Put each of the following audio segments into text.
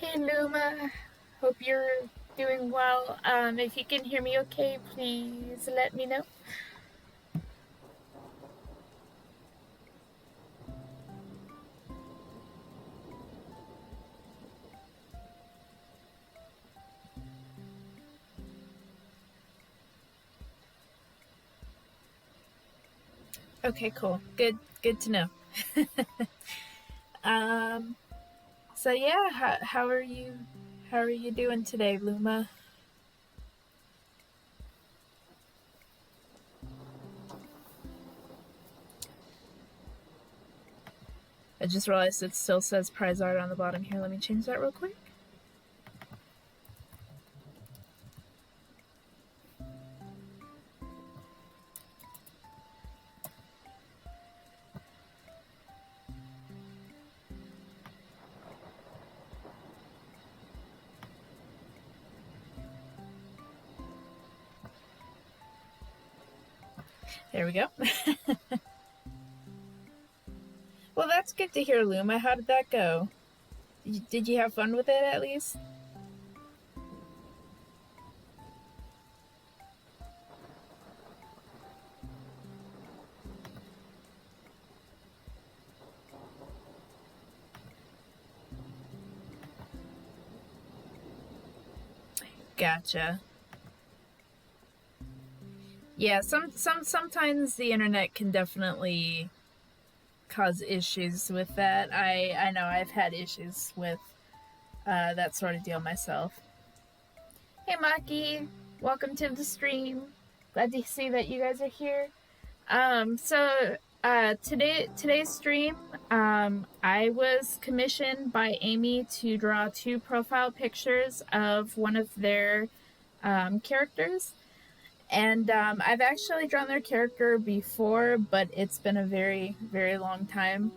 Hey Luma, hope you're doing well. If you can hear me okay, please let me know. Okay, cool. Good to know. um, so yeah, how are you doing today, Luma? I just realized it still says prize art on the bottom here. Let me change that real quick. There we go. Well, that's good to hear, Luma. How did that go? Did you have fun with it at least? Gotcha. Yeah, sometimes the internet can definitely cause issues with that. I know I've had issues with that sort of deal myself. Hey Maki, welcome to the stream. Glad to see that you guys are here. Today's stream, I was commissioned by Amy to draw two profile pictures of one of their characters. And I've actually drawn their character before, but it's been a very, very long time.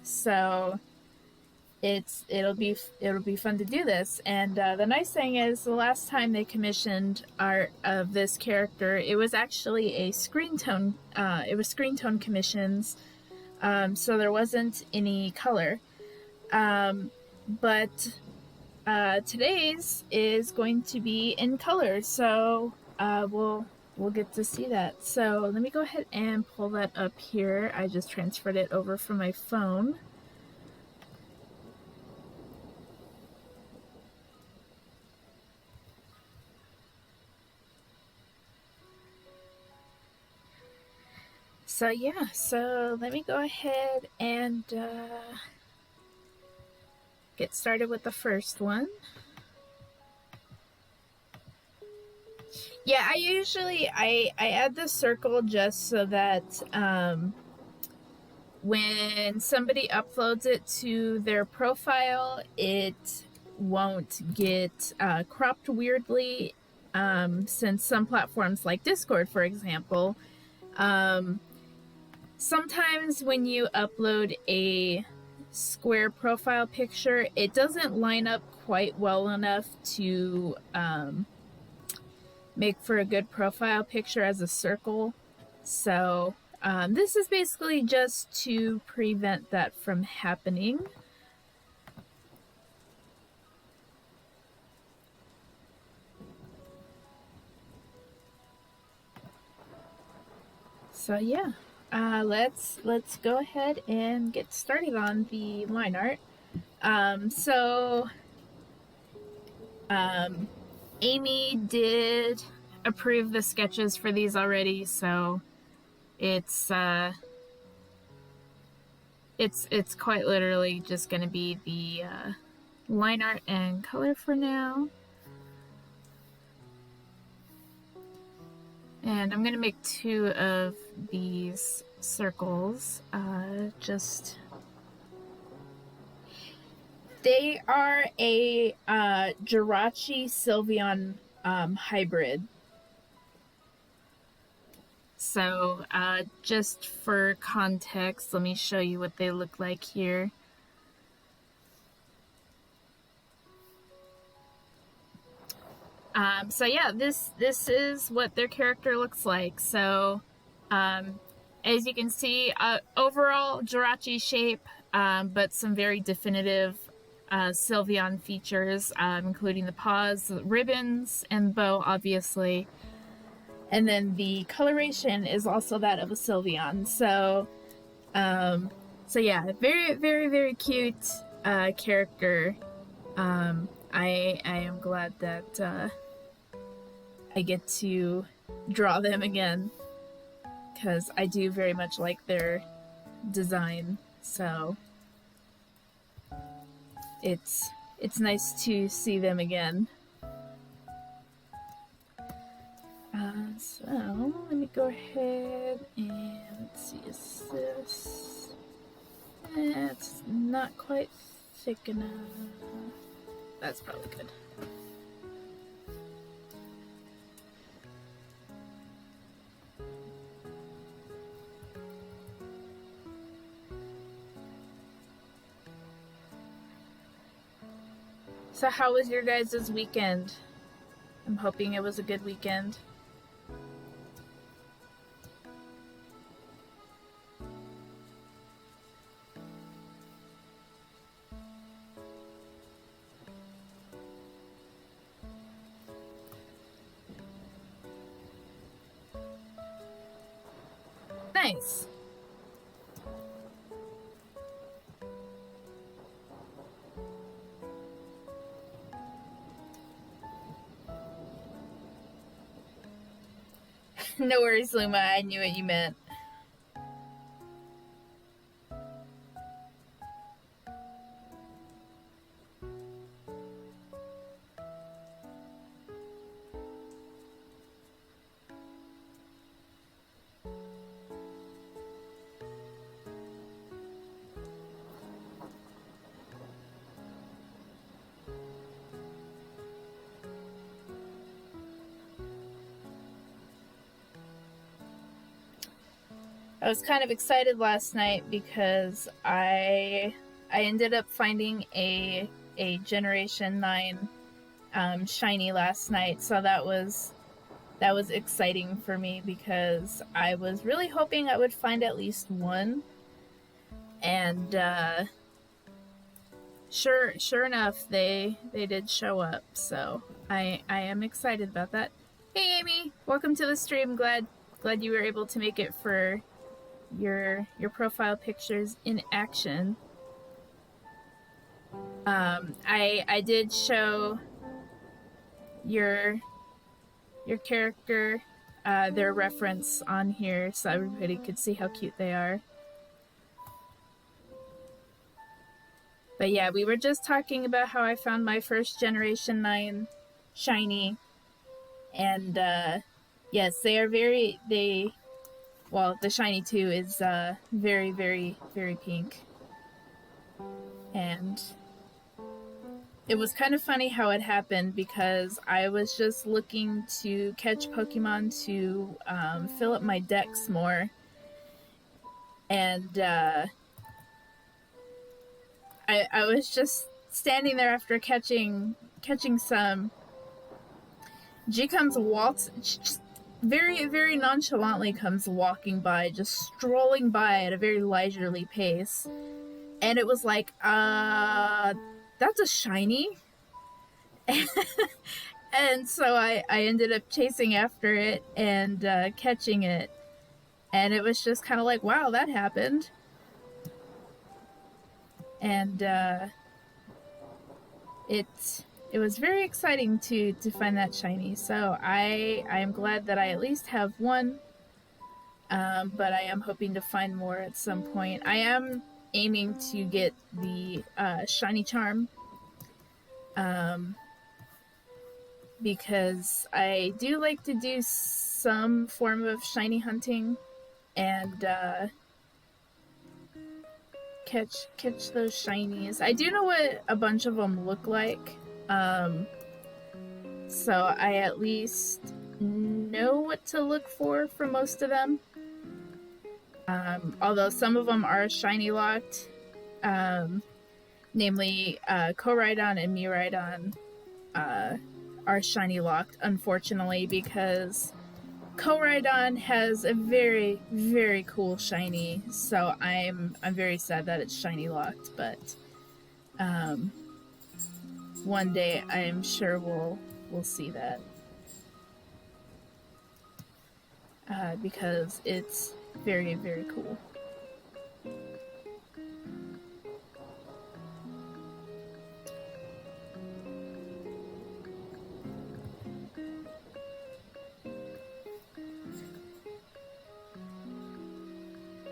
So it'll be fun to do this. And the nice thing is, the last time they commissioned art of this character, it was actually a screen tone. It was screen tone commissions, so there wasn't any color. But today's is going to be in color, so we'll get to see that. So let me go ahead and pull that up here. I just transferred it over from my phone. So yeah, so let me go ahead and get started with the first one. Yeah, I add the circle just so that when somebody uploads it to their profile, it won't get cropped weirdly. Since some platforms like Discord, for example, sometimes when you upload a square profile picture, it doesn't line up quite well enough to make for a good profile picture as a circle. So this is basically just to prevent that from happening. So yeah, let's go ahead and get started on the line art. Amy did approve the sketches for these already, so it's quite literally just going to be the line art and color for now. And I'm going to make two of these circles. They are a Jirachi Sylveon hybrid. So just for context, let me show you what they look like here. So yeah, this is what their character looks like. So as you can see, overall Jirachi shape, but some very definitive Sylveon features, including the paws, the ribbons, and bow, obviously. And then the coloration is also that of a Sylveon. So yeah, very, very, very cute character. I am glad that I get to draw them again, because I do very much like their design. So it's nice to see them again. So let me go ahead and see, is this? It's not quite thick enough. That's probably good. So how was your guys' weekend? I'm hoping it was a good weekend. Nice. No worries, Luma. I knew what you meant. I was kind of excited last night because I ended up finding a Generation 9 shiny last night, so that was exciting for me because I was really hoping I would find at least one, and sure enough, they did show up. So I am excited about that. Hey Amy, welcome to the stream. Glad you were able to make it for your profile pictures in action. I did show your character their reference on here so everybody could see how cute they are. But yeah, we were just talking about how I found my first Generation 9 shiny, and yes, they are well, the shiny too is very, very, very pink. And it was kind of funny how it happened because I was just looking to catch Pokemon to fill up my decks more. And I was just standing there after catching some. G comes just very, very nonchalantly comes walking by, just strolling by at a very leisurely pace. And it was like, that's a shiny? And so I ended up chasing after it and catching it. And it was just kind of like, wow, that happened. And it was very exciting to find that shiny. So I am glad that I at least have one. But I am hoping to find more at some point. I am aiming to get the shiny charm. Because I do like to do some form of shiny hunting and catch those shinies. I do know what a bunch of them look like, so I at least know what to look for most of them. Although some of them are shiny locked, namely Koraidon and Miraidon are shiny locked, unfortunately, because Koraidon has a very, very cool shiny, so I'm very sad that it's shiny locked, but one day I'm sure we'll see that. Because it's very, very cool.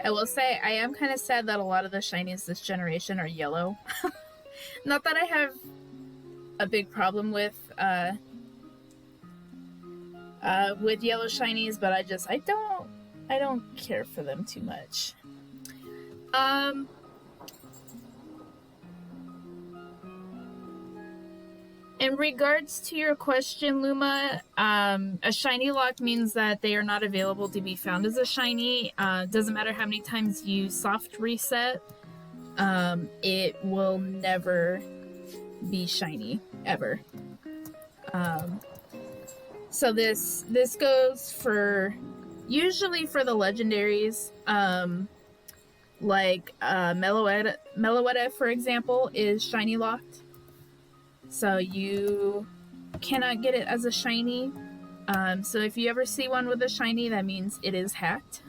I will say I am kind of sad that a lot of the shinies this generation are yellow. Not that I have a big problem with yellow shinies, but I don't care for them too much. In regards to your question, Luma, a shiny lock means that they are not available to be found as a shiny. Doesn't matter how many times you soft reset, it will never be shiny, ever. So this goes for, usually for the legendaries, like Meloetta, for example, is shiny locked. So you cannot get it as a shiny. So if you ever see one with a shiny, that means it is hacked.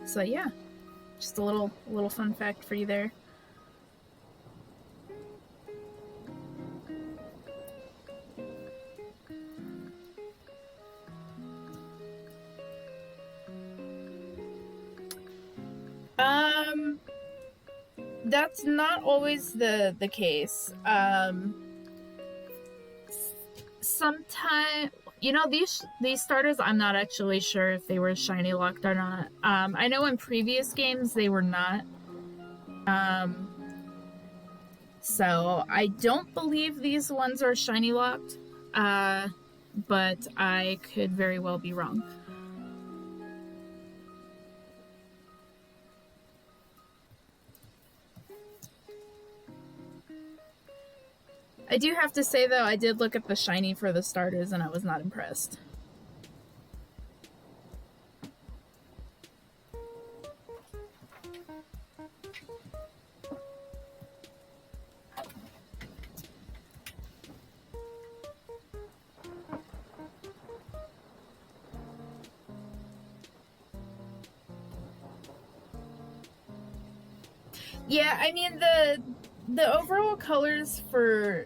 So yeah, just a little fun fact for you there. That's not always the case. Sometimes, you know, these starters, I'm not actually sure if they were shiny locked or not. I know in previous games they were not. So I don't believe these ones are shiny locked. But I could very well be wrong. I do have to say, though, I did look at the shiny for the starters and I was not impressed. Yeah, I mean, the overall colors for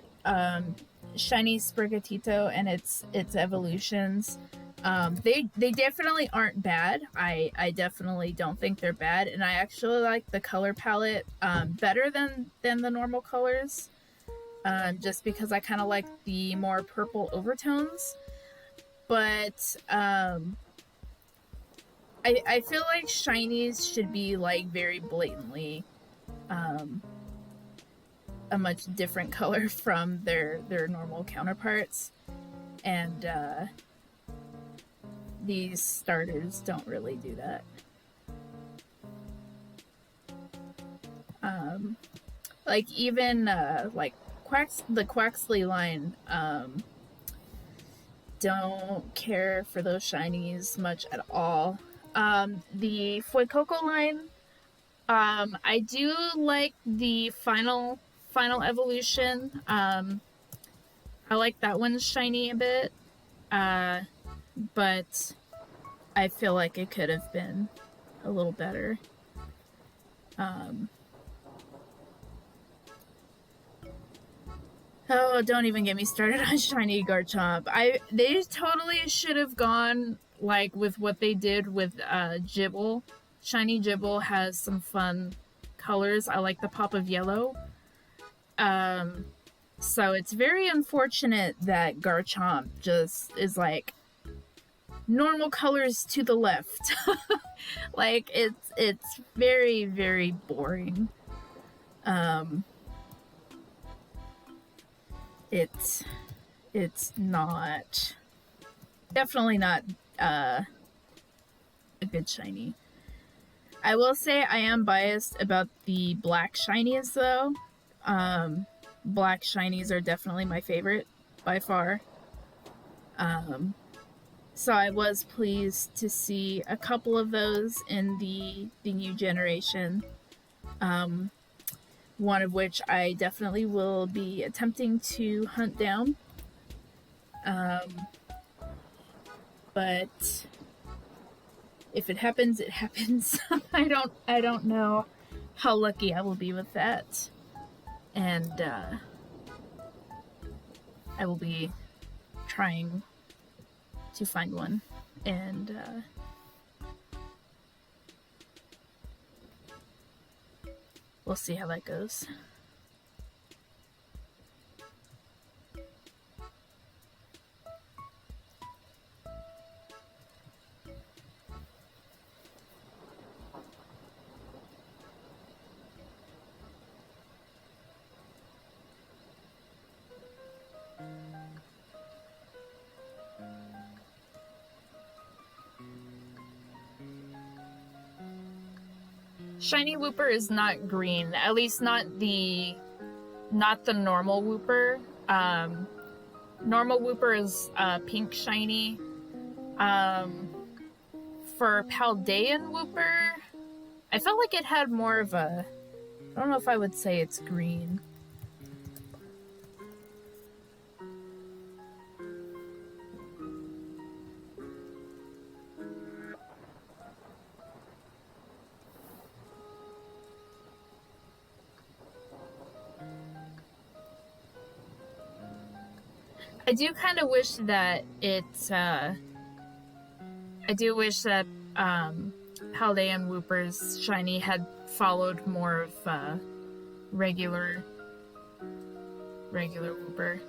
shiny Sprigatito and its evolutions, they definitely aren't bad. I definitely don't think they're bad, and I actually like the color palette better than the normal colors, just because I kind of like the more purple overtones. But I feel like shinies should be like very blatantly a much different color from their normal counterparts, and these starters don't really do that. Like even like the Quaxley line, don't care for those shinies much at all. The Fuecoco line, I do like the final evolution. I like that one's shiny a bit, but I feel like it could have been a little better. Oh, don't even get me started on shiny Garchomp. They totally should have gone like with what they did with Gibble. Shiny Gibble has some fun colors. I like the pop of yellow. So it's very unfortunate that Garchomp just is like normal colors to the left. Like it's very, very boring. It's not, definitely not a good shiny. I will say I am biased about the black shinies though. Black shinies are definitely my favorite by far. So I was pleased to see a couple of those in the new generation. Um, one of which I definitely will be attempting to hunt down. Um, but if it happens, it happens. I don't know how lucky I will be with that, and I will be trying to find one, and we'll see how that goes. Shiny Wooper is not green, at least not the normal Wooper. Normal Wooper is pink shiny. For Paldean Wooper, I felt like it had more of a, I don't know if I would say it's green. I do kind of wish that I do wish that Paldean Wooper's shiny had followed more of regular Wooper.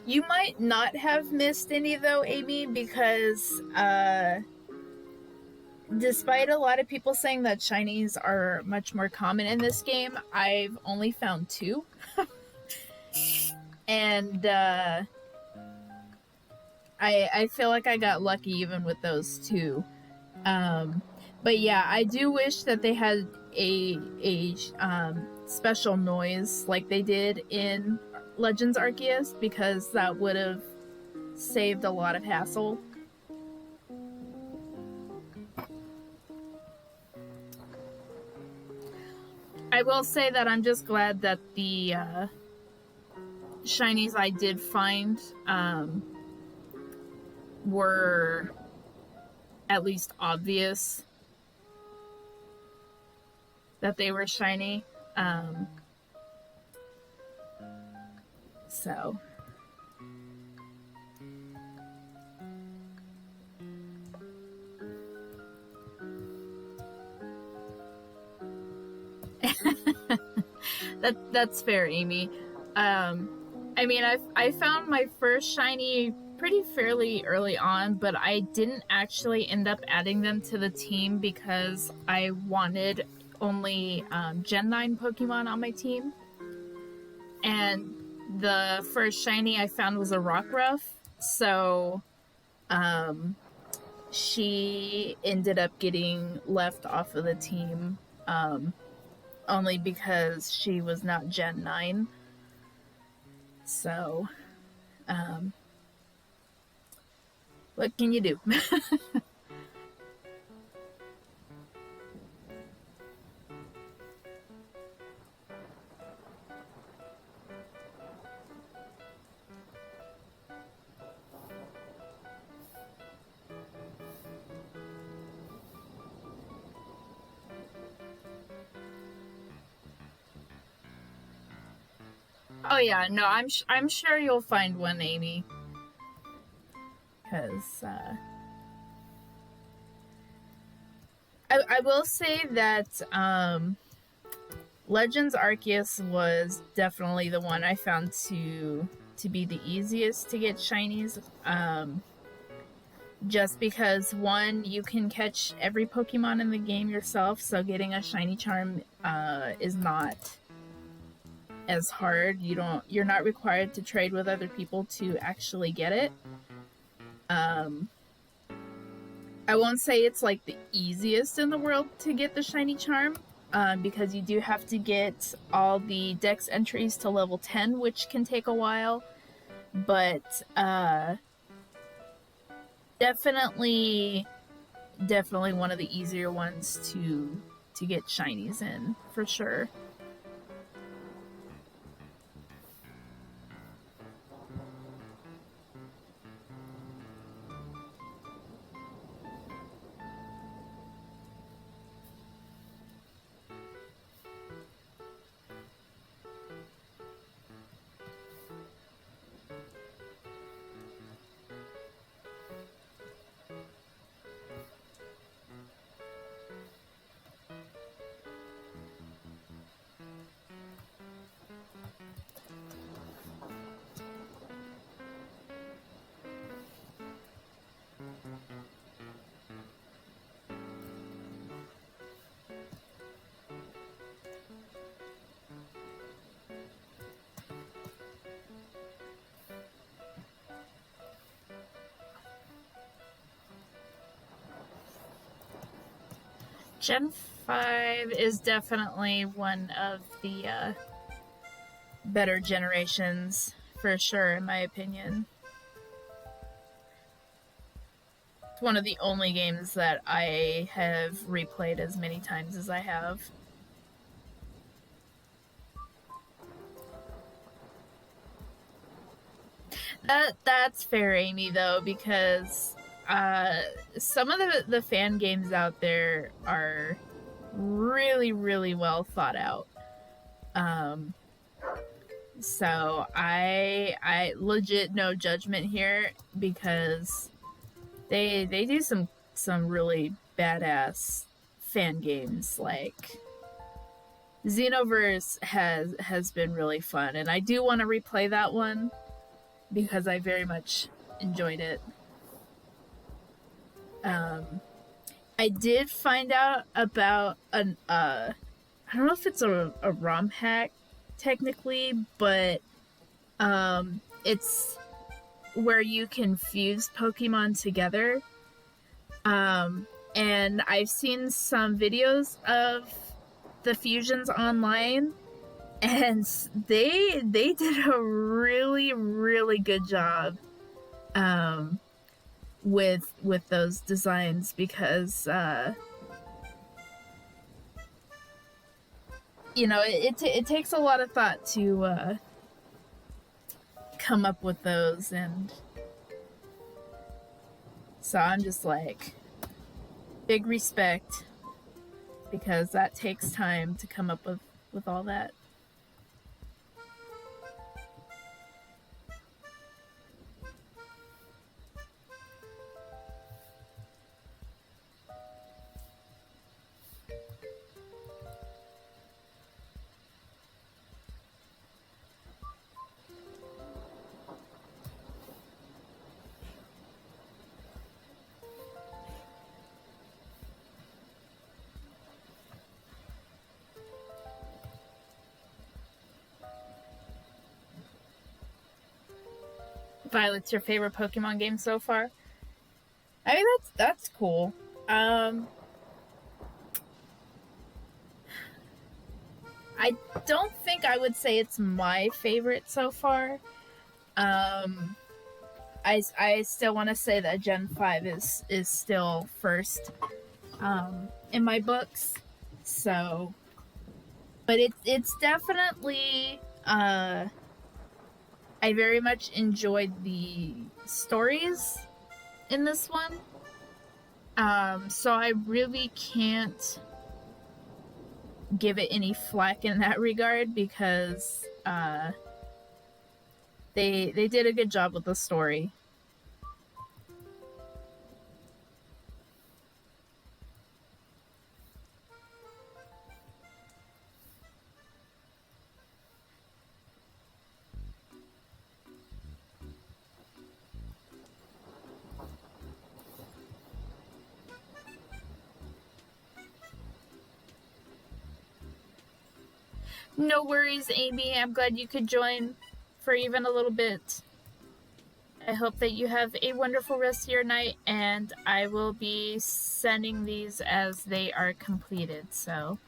You might not have missed any though, Amy, because despite a lot of people saying that shinies are much more common in this game, I've only found 2. And I feel like I got lucky even with those 2. But yeah, I do wish that they had a special noise like they did in Legends Arceus, because that would have saved a lot of hassle. I will say that I'm just glad that the shinies I did find were at least obvious that they were shiny. So that's fair, Amy. I mean, I found my first shiny pretty fairly early on, but I didn't actually end up adding them to the team because I wanted only Gen 9 Pokemon on my team. And the first shiny I found was a Rockruff, so she ended up getting left off of the team only because she was not Gen 9. So, what can you do? Oh yeah, no, I'm sure you'll find one, Amy. Because I will say that Legends Arceus was definitely the one I found to be the easiest to get shinies. Just because, one, you can catch every Pokemon in the game yourself, so getting a shiny charm is not as hard. You're not required to trade with other people to actually get it. I won't say it's like the easiest in the world to get the shiny charm, because you do have to get all the dex entries to level 10, which can take a while. But definitely, definitely one of the easier ones to get shinies in for sure. Gen 5 is definitely one of the better generations, for sure, in my opinion. It's one of the only games that I have replayed as many times as I have. That's fair, Amy, though, because uh, some of the fan games out there are really, really well thought out. Um, so I legit no judgment here, because they do some really badass fan games. Like Xenoverse has been really fun, and I do want to replay that one because I very much enjoyed it. Um, I did find out about an I don't know if it's a ROM hack technically, but it's where you can fuse Pokemon together. And I've seen some videos of the fusions online, and they did a really, really good job with those designs, because it takes a lot of thought to come up with those, and so I'm just like, big respect, because that takes time to come up with all that. Violet's your favorite Pokemon game so far? I mean, that's cool. I don't think I would say it's my favorite so far. Um, I still want to say that Gen 5 is still first in my books. So, but it's definitely I very much enjoyed the stories in this one. So I really can't give it any flack in that regard, because they did a good job with the story. No worries, Amy. I'm glad you could join for even a little bit. I hope that you have a wonderful rest of your night, and I will be sending these as they are completed. So,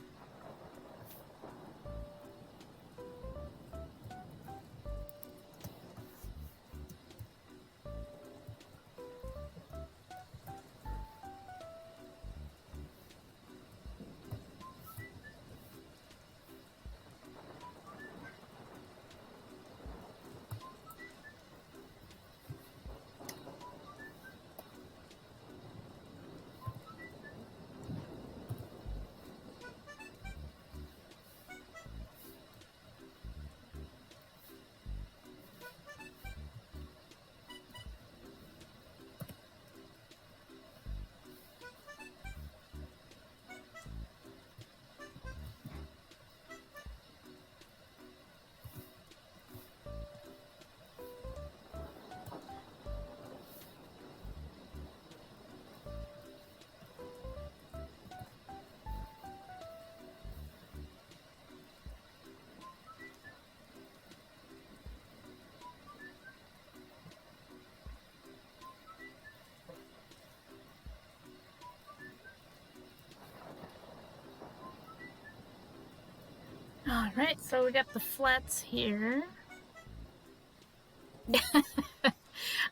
all right, so we got the flats here.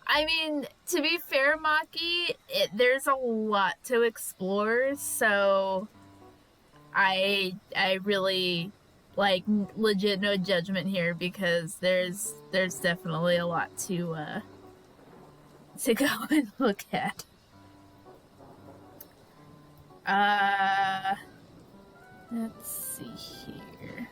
I mean, to be fair, Maki, there's a lot to explore, so I really like legit no judgment here because there's definitely a lot to go and look at. Uh, let's see here.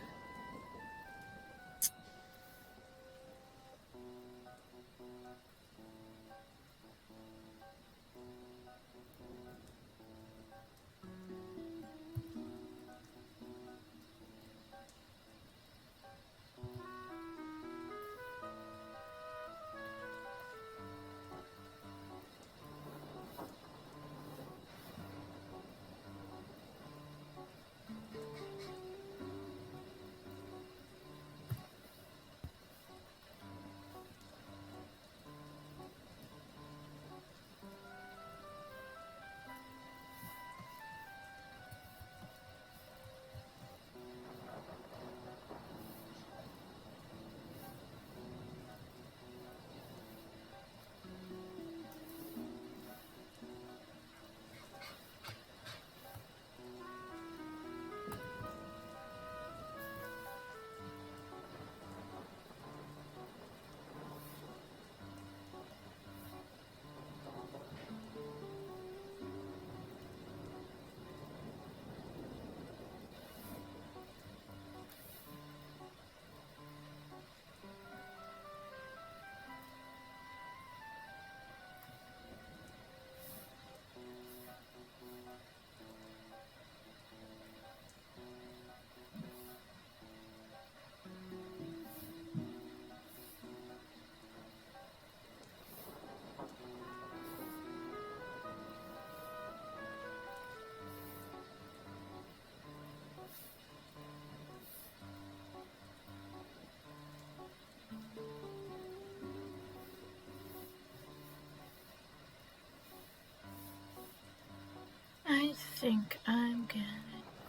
I think I'm gonna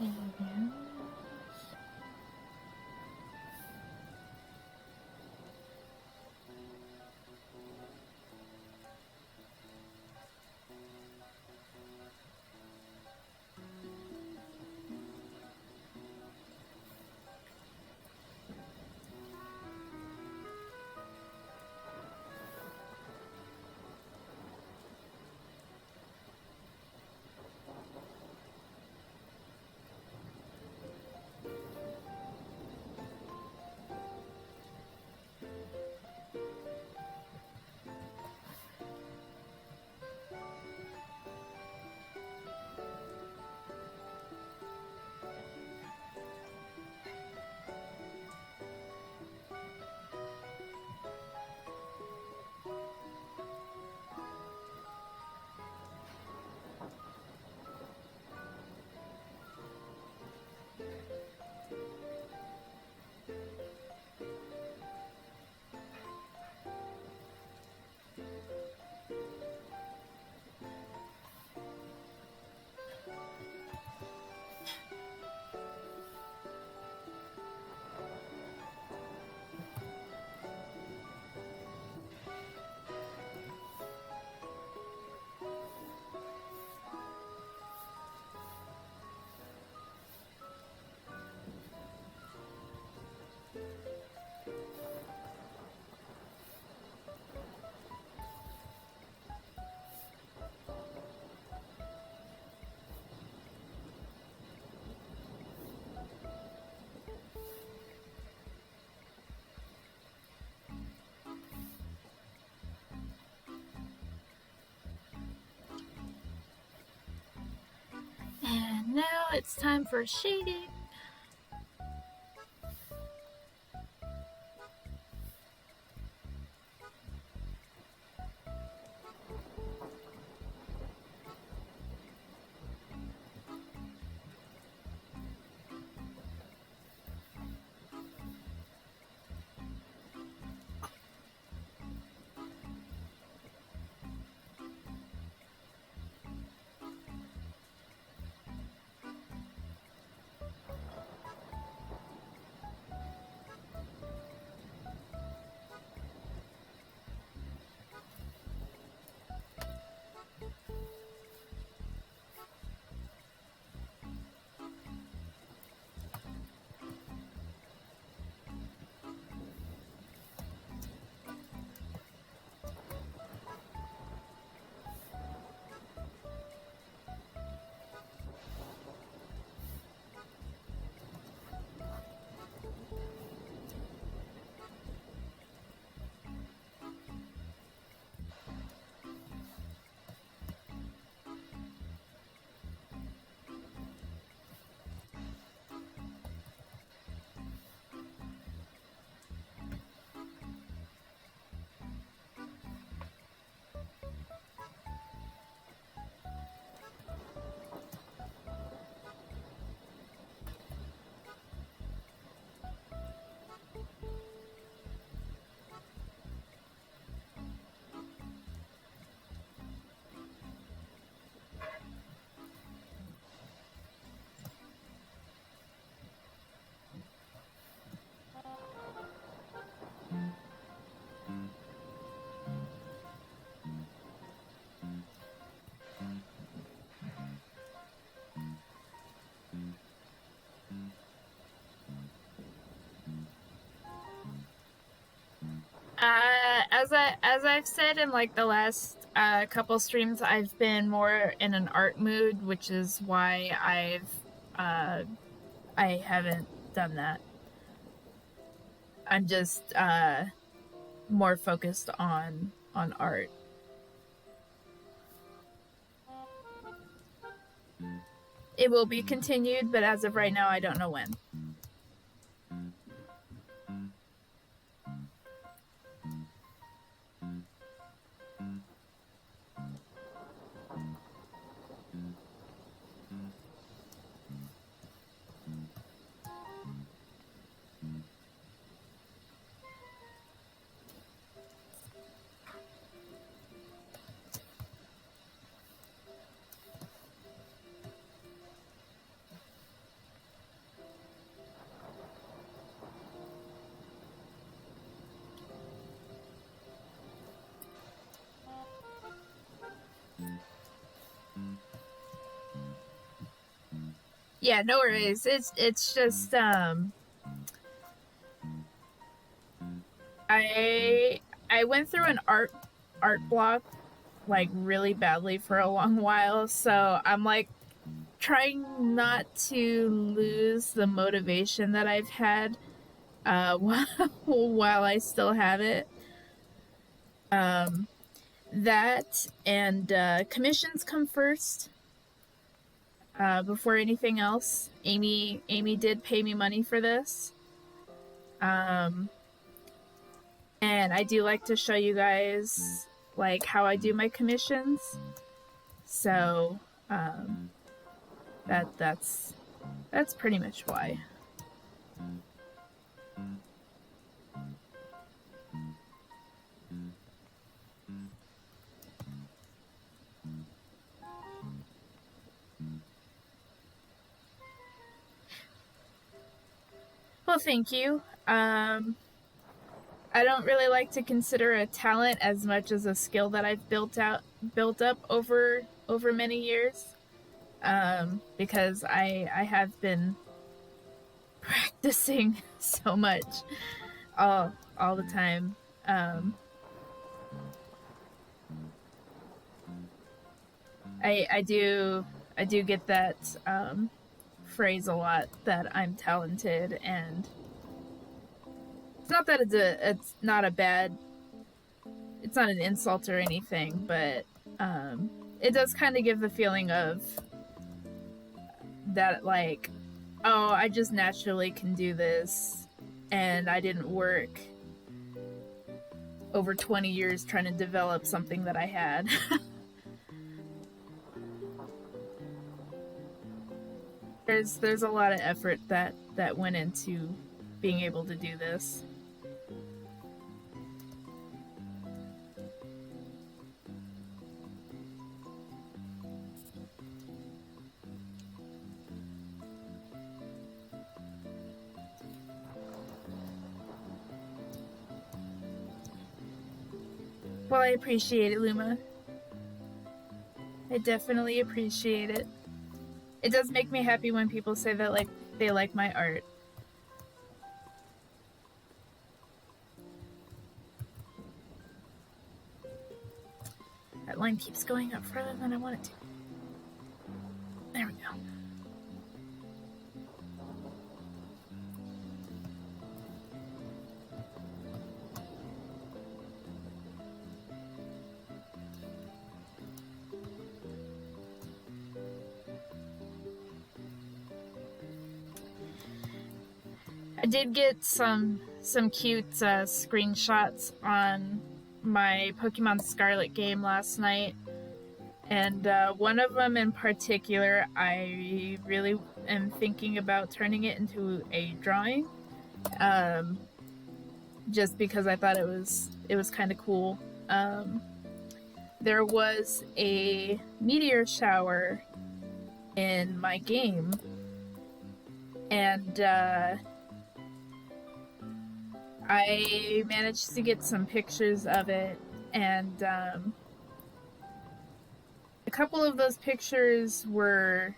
use. it's time for shading. As I've said in like the last couple streams, I've been more in an art mood, which is why I haven't done that. I'm just more focused on art. It will be continued, but as of right now, I don't know when. Yeah, no worries. It's just I went through an art block like really badly for a long while, so I'm like trying not to lose the motivation that I've had while I still have it. That and commissions come first before anything else. Amy did pay me money for this. And I do like to show you guys like how I do my commissions. So that's pretty much why. Well, thank you. I don't really like to consider a talent as much as a skill that I've built up over many years. Because I have been practicing so much all the time. I do get that phrase a lot, that I'm talented, and it's not that it's not a bad, it's not an insult or anything, but it does kind of give the feeling of that like, oh, I just naturally can do this, and I didn't work over 20 years trying to develop something that I had. There's a lot of effort that went into being able to do this. Well, I appreciate it, Luma. I definitely appreciate it. It does make me happy when people say that like they like my art. That line keeps going up further than I want it to. There we go. I did get some cute screenshots on my Pokemon Scarlet game last night, and one of them in particular, I really am thinking about turning it into a drawing, just because I thought it was kind of cool. There was a meteor shower in my game, and I managed to get some pictures of it, and a couple of those pictures were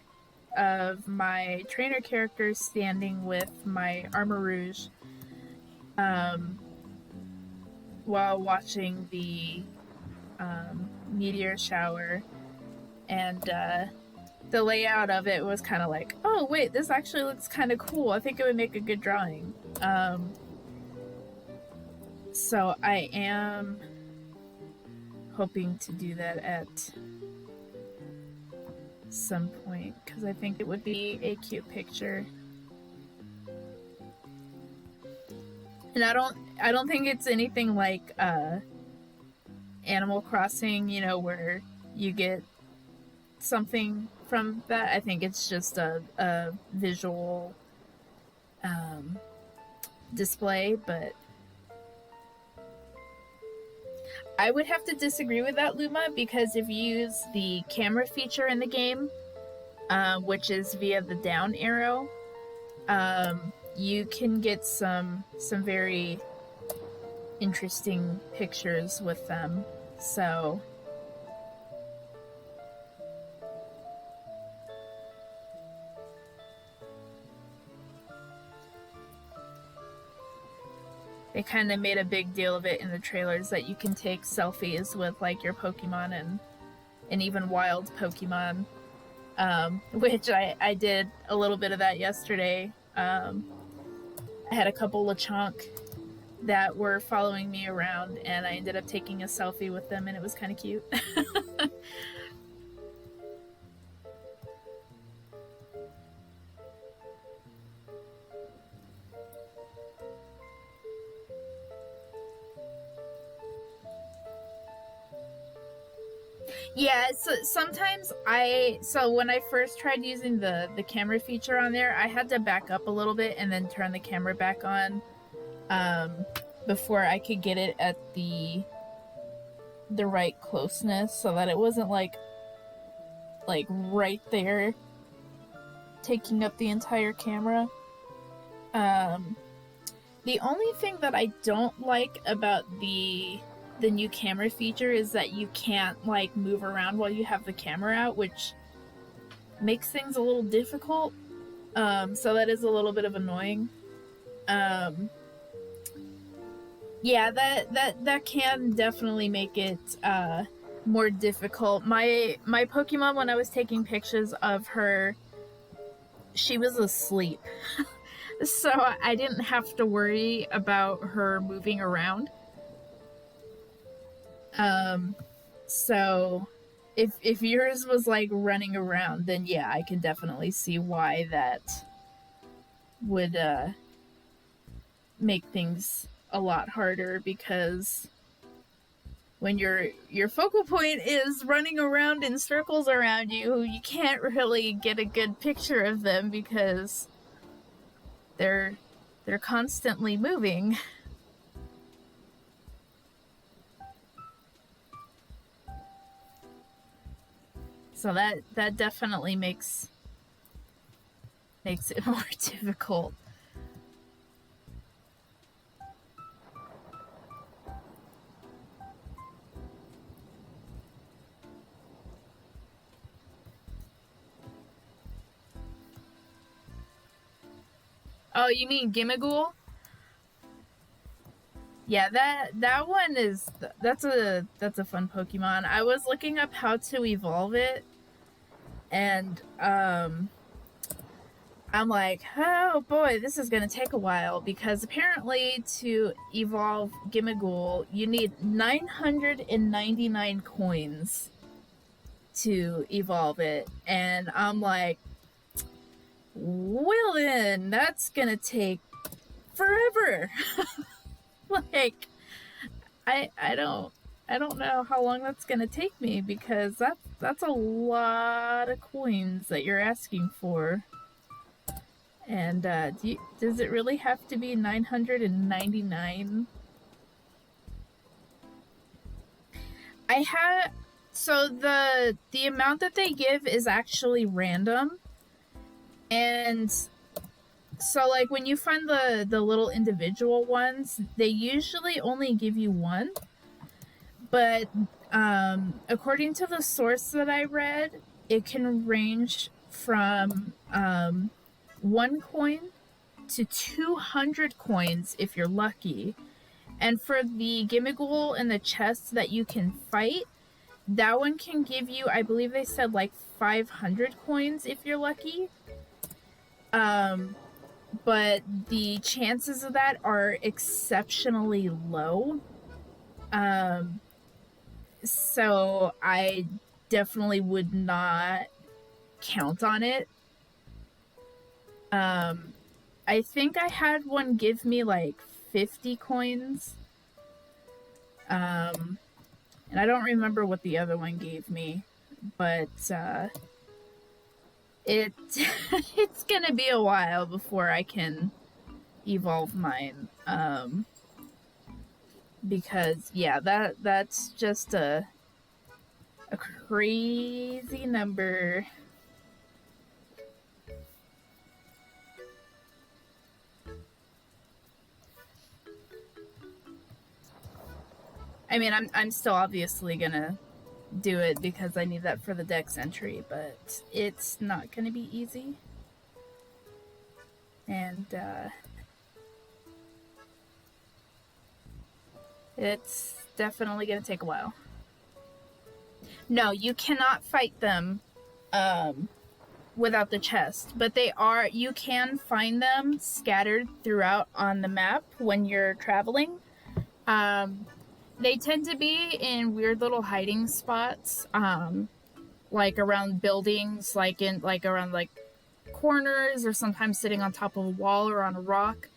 of my trainer character standing with my Armarouge while watching the meteor shower, and the layout of it was kind of like, oh wait, this actually looks kind of cool. I think it would make a good drawing. So I am hoping to do that at some point, because I think it would be a cute picture. And I don't think it's anything like Animal Crossing, you know, where you get something from that. I think it's just a visual display, but I would have to disagree with that, Luma, because if you use the camera feature in the game, which is via the down arrow, you can get some very interesting pictures with them. So they kind of made a big deal of it in the trailers that you can take selfies with like your Pokemon and even wild Pokemon, which I did a little bit of that yesterday. I had a couple Lechonk that were following me around, and I ended up taking a selfie with them, and it was kind of cute. Yeah, so sometimes when I first tried using the camera feature on there, I had to back up a little bit and then turn the camera back on before I could get it at the right closeness, so that it wasn't like right there taking up the entire camera. The only thing that I don't like about the new camera feature is that you can't like move around while you have the camera out, which makes things a little difficult. So that is a little bit of annoying. Yeah, that can definitely make it more difficult. My Pokemon, when I was taking pictures of her, she was asleep. So I didn't have to worry about her moving around. So if yours was like running around, then yeah, I can definitely see why that would make things a lot harder, because when your focal point is running around in circles around you, you can't really get a good picture of them because they're they're constantly moving. So that definitely makes it more difficult. Oh, you mean Gimmighoul? Yeah, that one is that's a fun Pokemon. I was looking up how to evolve it, and I'm like, oh boy, this is gonna take a while, because apparently to evolve Gimmighoul, you need 999 coins to evolve it, and I'm like, well then, that's gonna take forever. Like, I don't know how long that's gonna take me, because that's a lot of coins that you're asking for. And does it really have to be 999? I had so the amount that they give is actually random, and so like when you find the little individual ones, they usually only give you one. But according to the source that I read, it can range from 1 coin to 200 coins if you're lucky. And for the Gimmighoul in the chest that you can fight, that one can give you, I believe they said, like 500 coins if you're lucky. But the chances of that are exceptionally low. So I definitely would not count on it. I think I had one give me like 50 coins. And I don't remember what the other one gave me, but it it's gonna be a while before I can evolve mine. Because yeah, that's just a crazy number. I mean, I'm still obviously gonna do it because I need that for the dex entry, but it's not gonna be easy. And it's definitely gonna take a while. No, you cannot fight them without the chest, but you can find them scattered throughout on the map when you're traveling. They tend to be in weird little hiding spots, like around buildings, like around like corners, or sometimes sitting on top of a wall or on a rock.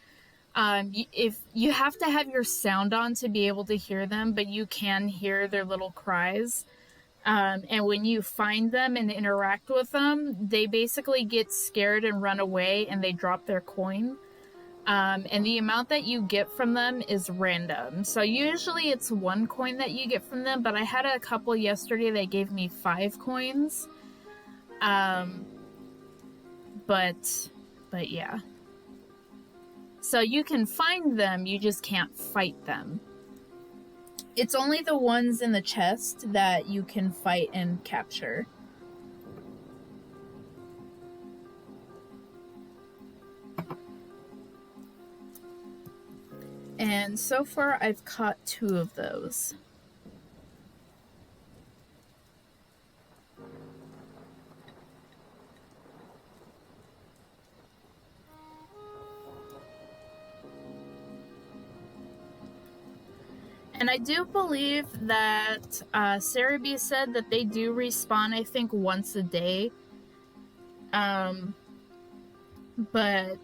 If you have to have your sound on to be able to hear them, but you can hear their little cries. And when you find them and interact with them, they basically get scared and run away, and they drop their coin. And the amount that you get from them is random. So usually it's 1 coin that you get from them, but I had a couple yesterday that gave me 5 coins. But yeah. So you can find them, you just can't fight them. It's only the ones in the chest that you can fight and capture. And so far, I've caught 2 of those. And I do believe that Cerebi said that they do respawn, I think, once a day. But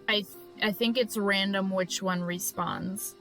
I I think it's random which one respawns.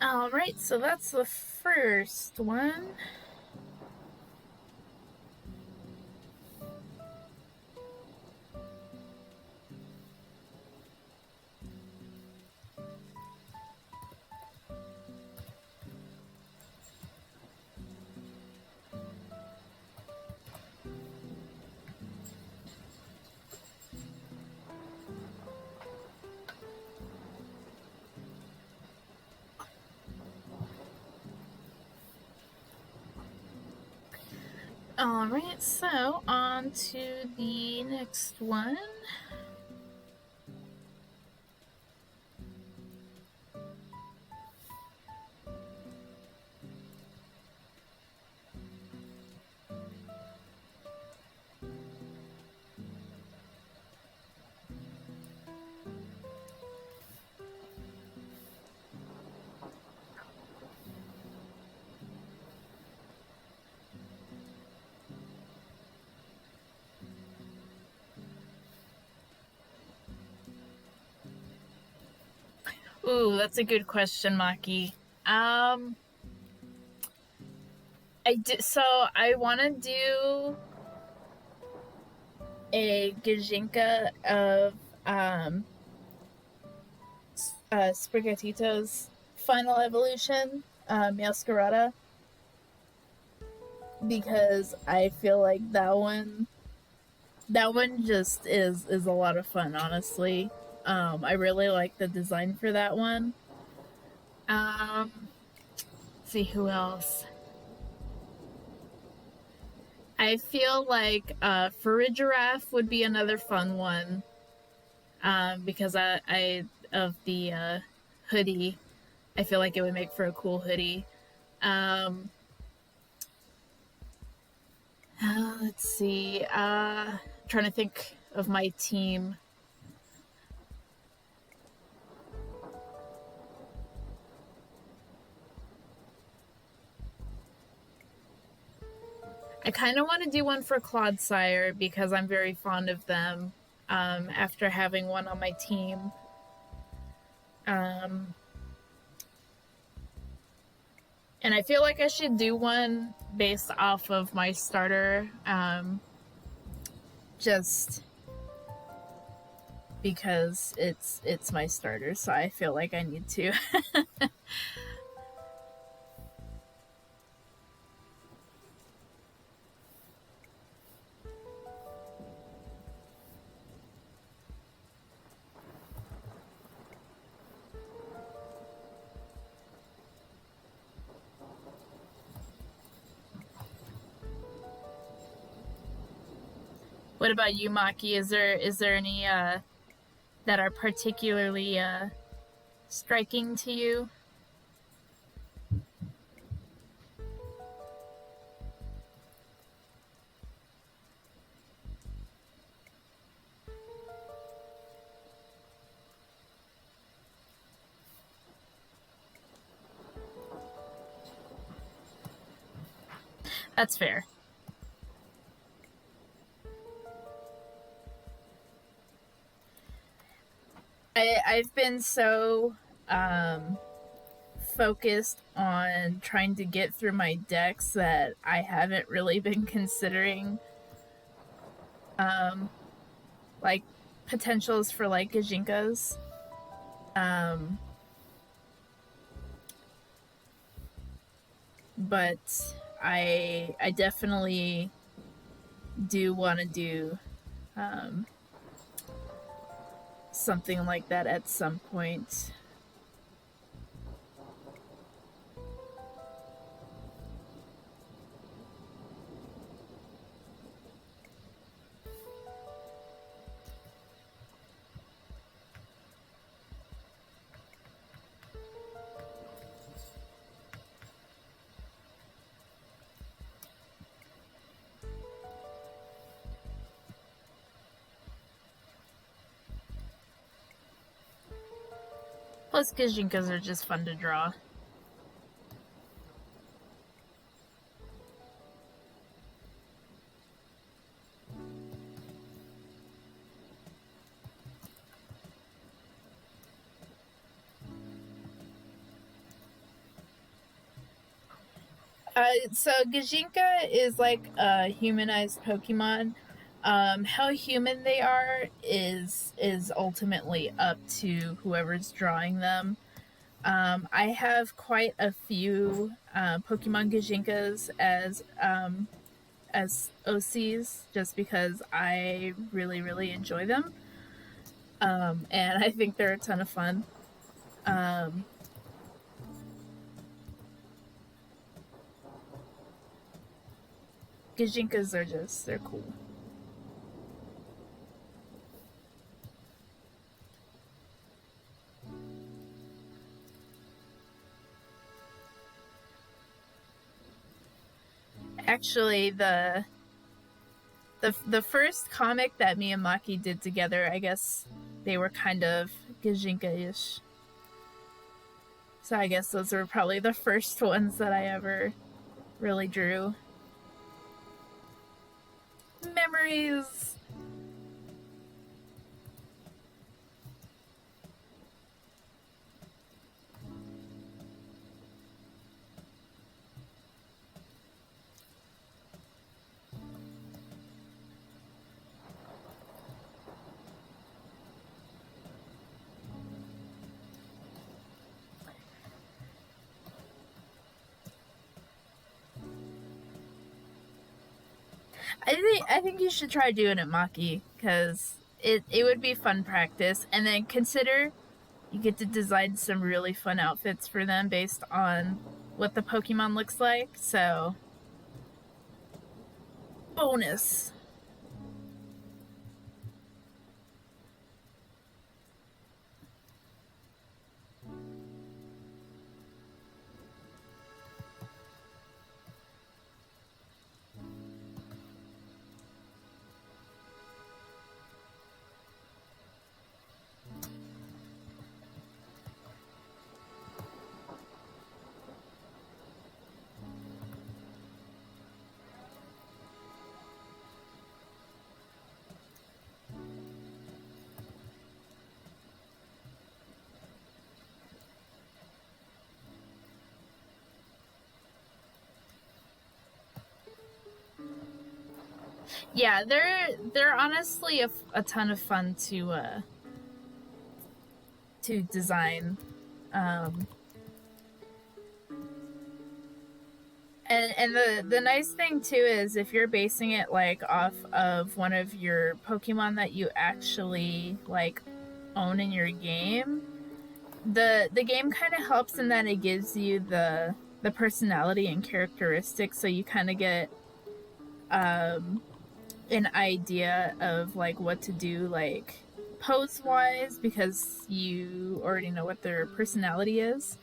Alright, so that's the first one. Alright, so on to the next one. Ooh, that's a good question, Maki. So I want to do a Gajinka of Sprigatito's final evolution, Masquerada, because I feel like that one just is a lot of fun, honestly. I really like the design for that one. Um, Let's see who else. I feel like Farigiraffe would be another fun one, because I of the hoodie. I feel like it would make for a cool hoodie. Um, let's see. Trying to think of my team. I kind of want to do one for Clodsire because I'm very fond of them. After having one on my team. And I feel like I should do one based off of my starter, just because it's my starter, so I feel like I need to. What about you, Maki? Is there any that are particularly striking to you? That's fair. I've been so focused on trying to get through my decks that I haven't really been considering like potentials for like Gajinkas. But I definitely do want to do something like that at some point. Plus, Gajinkas are just fun to draw. So Gajinka is like a humanized Pokemon. How human they are is ultimately up to whoever's drawing them. I have quite a few Pokemon Gajinkas as OCs just because I really enjoy them. And I think they're a ton of fun. Gajinkas are just, they're cool. Actually, the first comic that me and Maki did together, I guess they were kind of Gajinka-ish. So I guess those were probably the first ones that I ever really drew. Memories! I think you should try doing it, Maki, because it would be fun practice. And then consider you get to design some really fun outfits for them based on what the Pokemon looks like, so bonus. Yeah, they're honestly a ton of fun to design. Um, and the nice thing too is if you're basing it like off of one of your Pokemon that you actually like own in your game, the game kind of helps in that it gives you the personality and characteristics, so you kind of get um an idea of like what to do like pose wise because you already know what their personality is.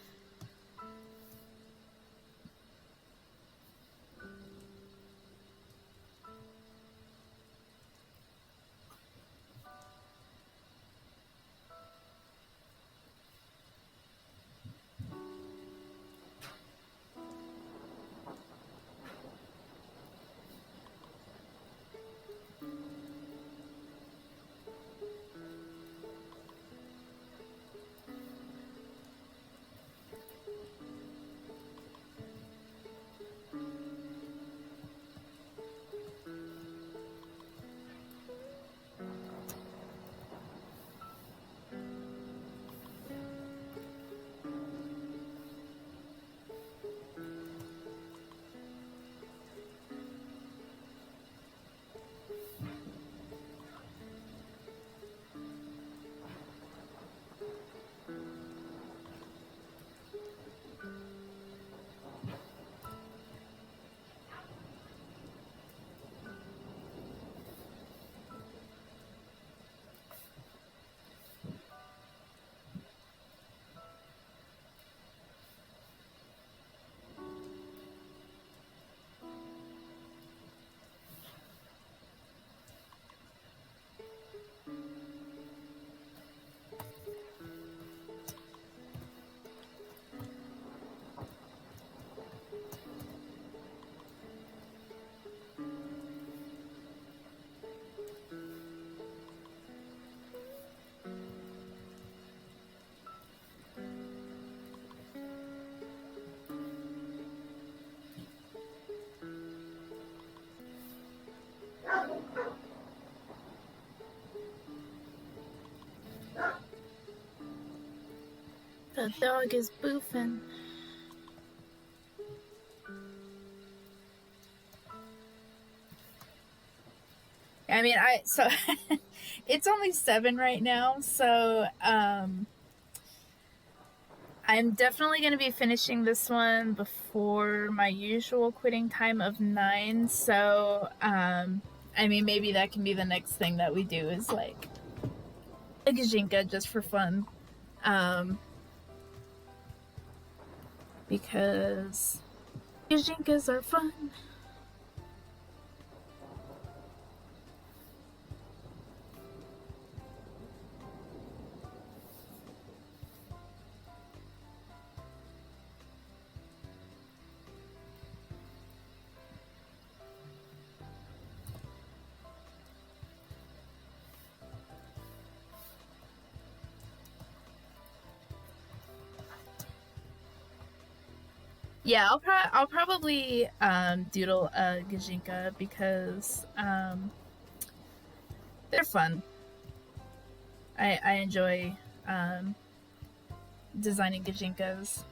The dog is boofing. I mean, I so it's only 7 right now, so I'm definitely going to be finishing this one before my usual quitting time of 9. So I mean, maybe that can be the next thing that we do is like a Gajinka just for fun. Because Gajinkas are fun. Yeah, I'll probably doodle a Gajinka because they're fun. I enjoy um, designing Gajinkas.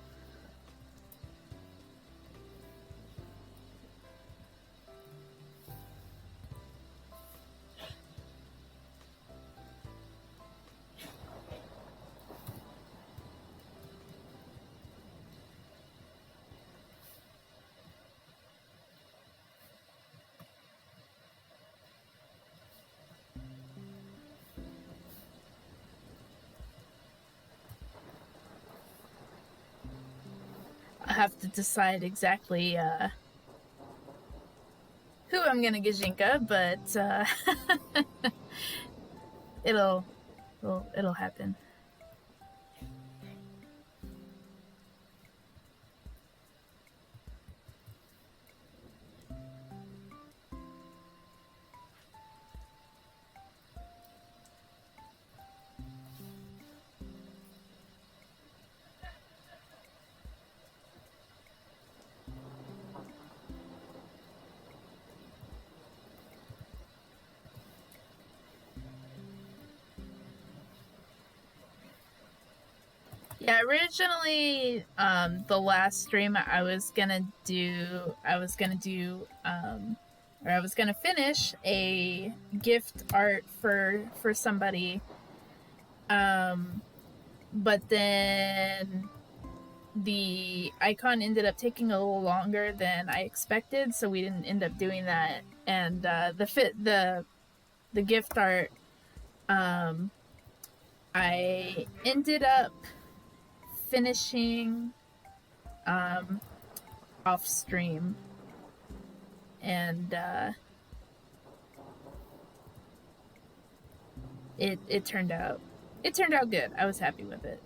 have to decide exactly who I'm gonna Gajinka, but it'll happen. Yeah, originally, the last stream I was gonna finish a gift art for somebody, but then the icon ended up taking a little longer than I expected, so we didn't end up doing that. And the gift art, I ended up finishing off stream, and it turned out good. I was happy with it.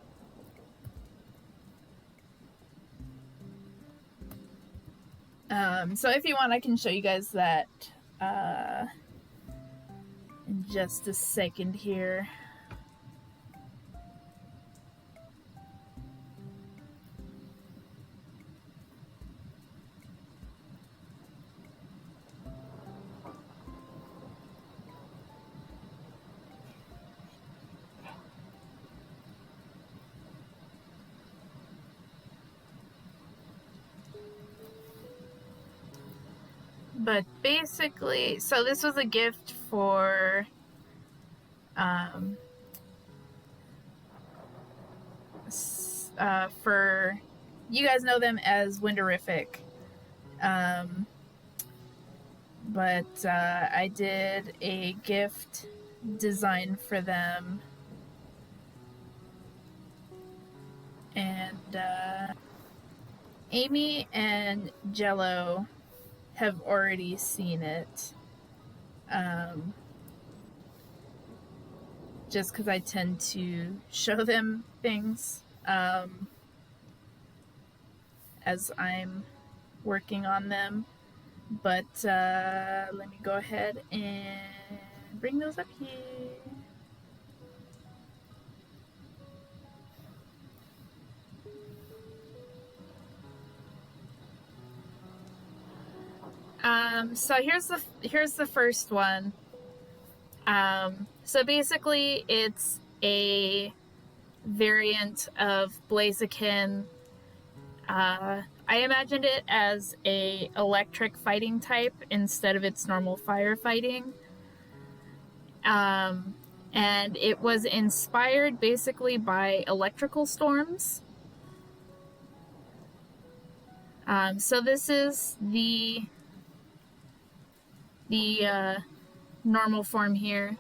So if you want, I can show you guys that in just a second here. But basically, so this was a gift for you guys know them as Windorific, but I did a gift design for them, and Amy and Jello have already seen it. Just because I tend to show them things as I'm working on them. But let me go ahead and bring those up here. So here's the first one. So basically, it's a variant of Blaziken. I imagined it as a electric fighting type instead of its normal firefighting. And it was inspired basically by electrical storms. So this is the normal form here.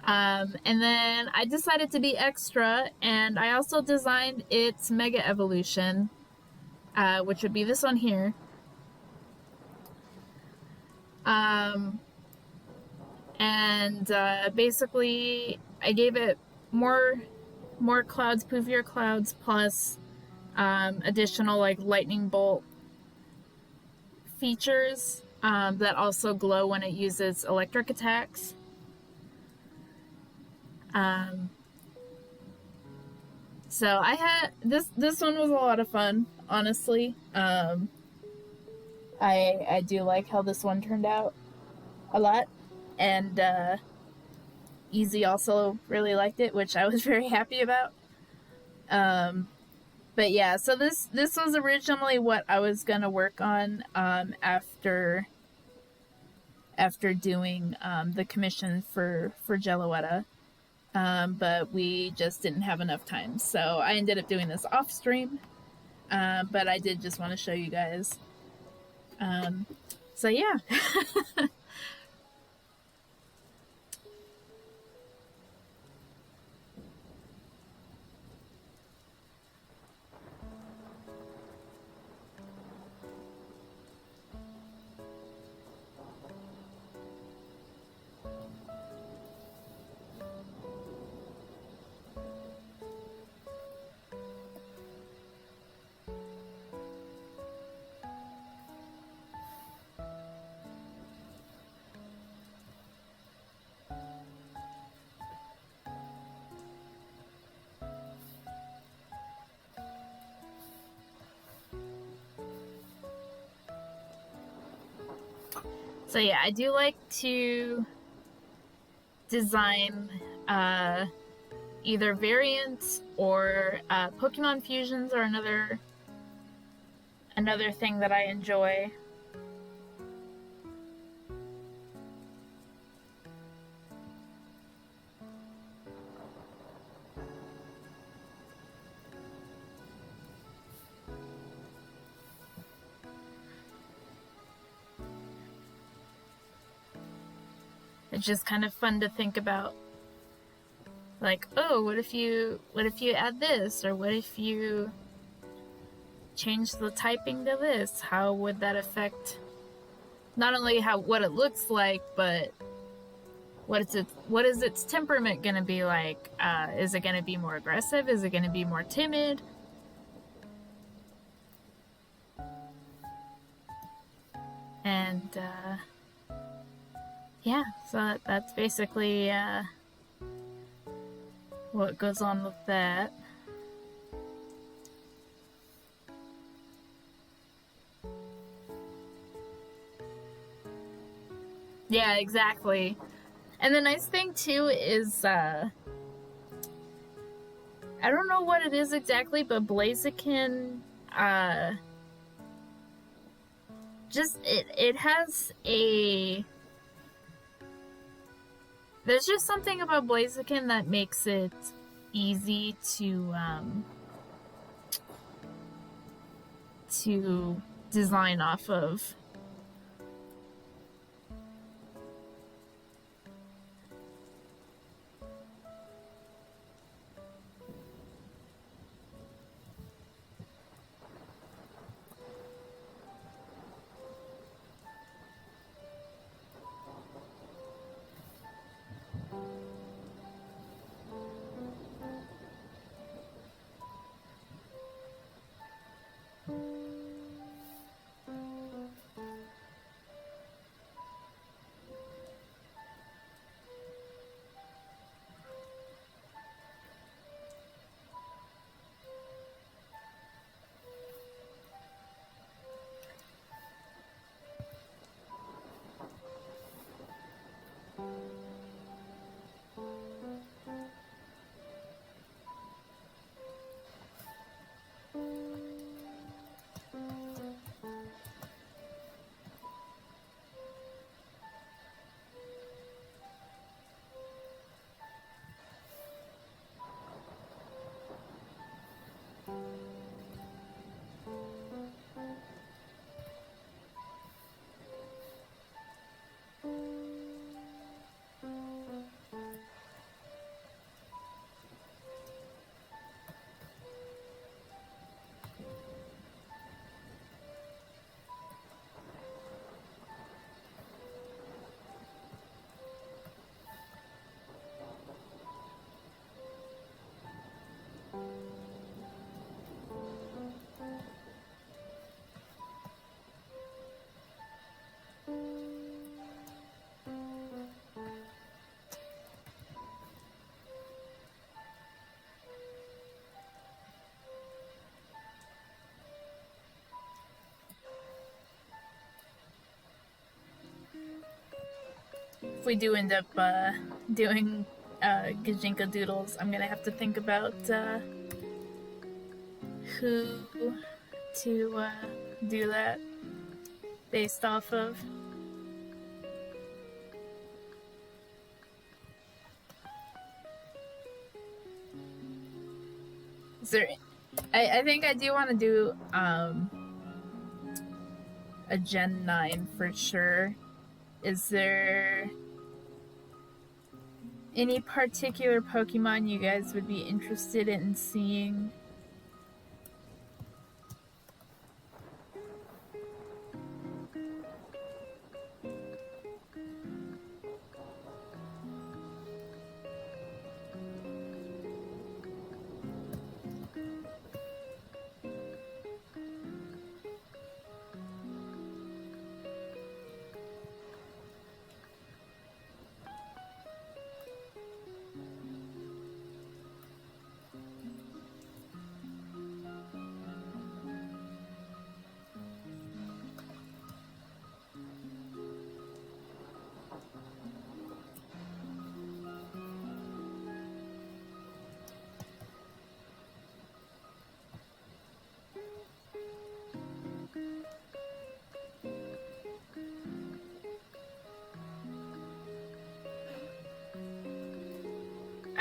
And then I decided to be extra, and I also designed its mega evolution, which would be this one here. And basically I gave it more clouds, poofier clouds, plus additional like lightning bolt features that also glow when it uses electric attacks. So I had this one was a lot of fun, honestly. I do like how this one turned out a lot, and Easy also really liked it, which I was very happy about. But yeah, so this was originally what I was gonna work on after doing the commission for Jelloetta. But we just didn't have enough time, so I ended up doing this off stream. But I did just want to show you guys. So yeah. So yeah, I do like to design either variants or Pokemon fusions are another thing that I enjoy. It's just kind of fun to think about, like, oh, what if you add this, or what if you change the typing to this? How would that affect not only what it looks like, but what is its temperament going to be like? Is it going to be more aggressive? Is it going to be more timid? And yeah, so that's basically what goes on with that. Yeah, exactly. And the nice thing too is I don't know what it is exactly, but Blaziken just it has a there's just something about Blaziken that makes it easy to design off of. If we do end up doing Gajinka Doodles, I'm gonna have to think about who to do that based off of. Is there? I think I do want to do a Gen 9 for sure. Is there any particular Pokemon you guys would be interested in seeing?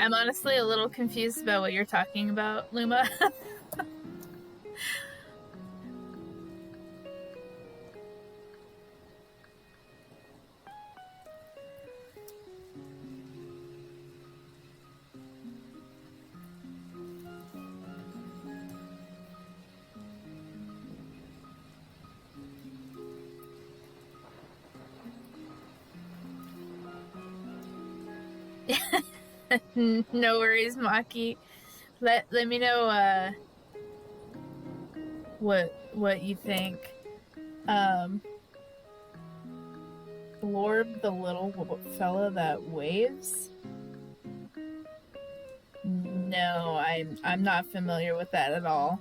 I'm honestly a little confused about what you're talking about, Luma. No worries, Maki. Let me know what you think. Um, Lord, the little fella that waves. No, I'm not familiar with that at all.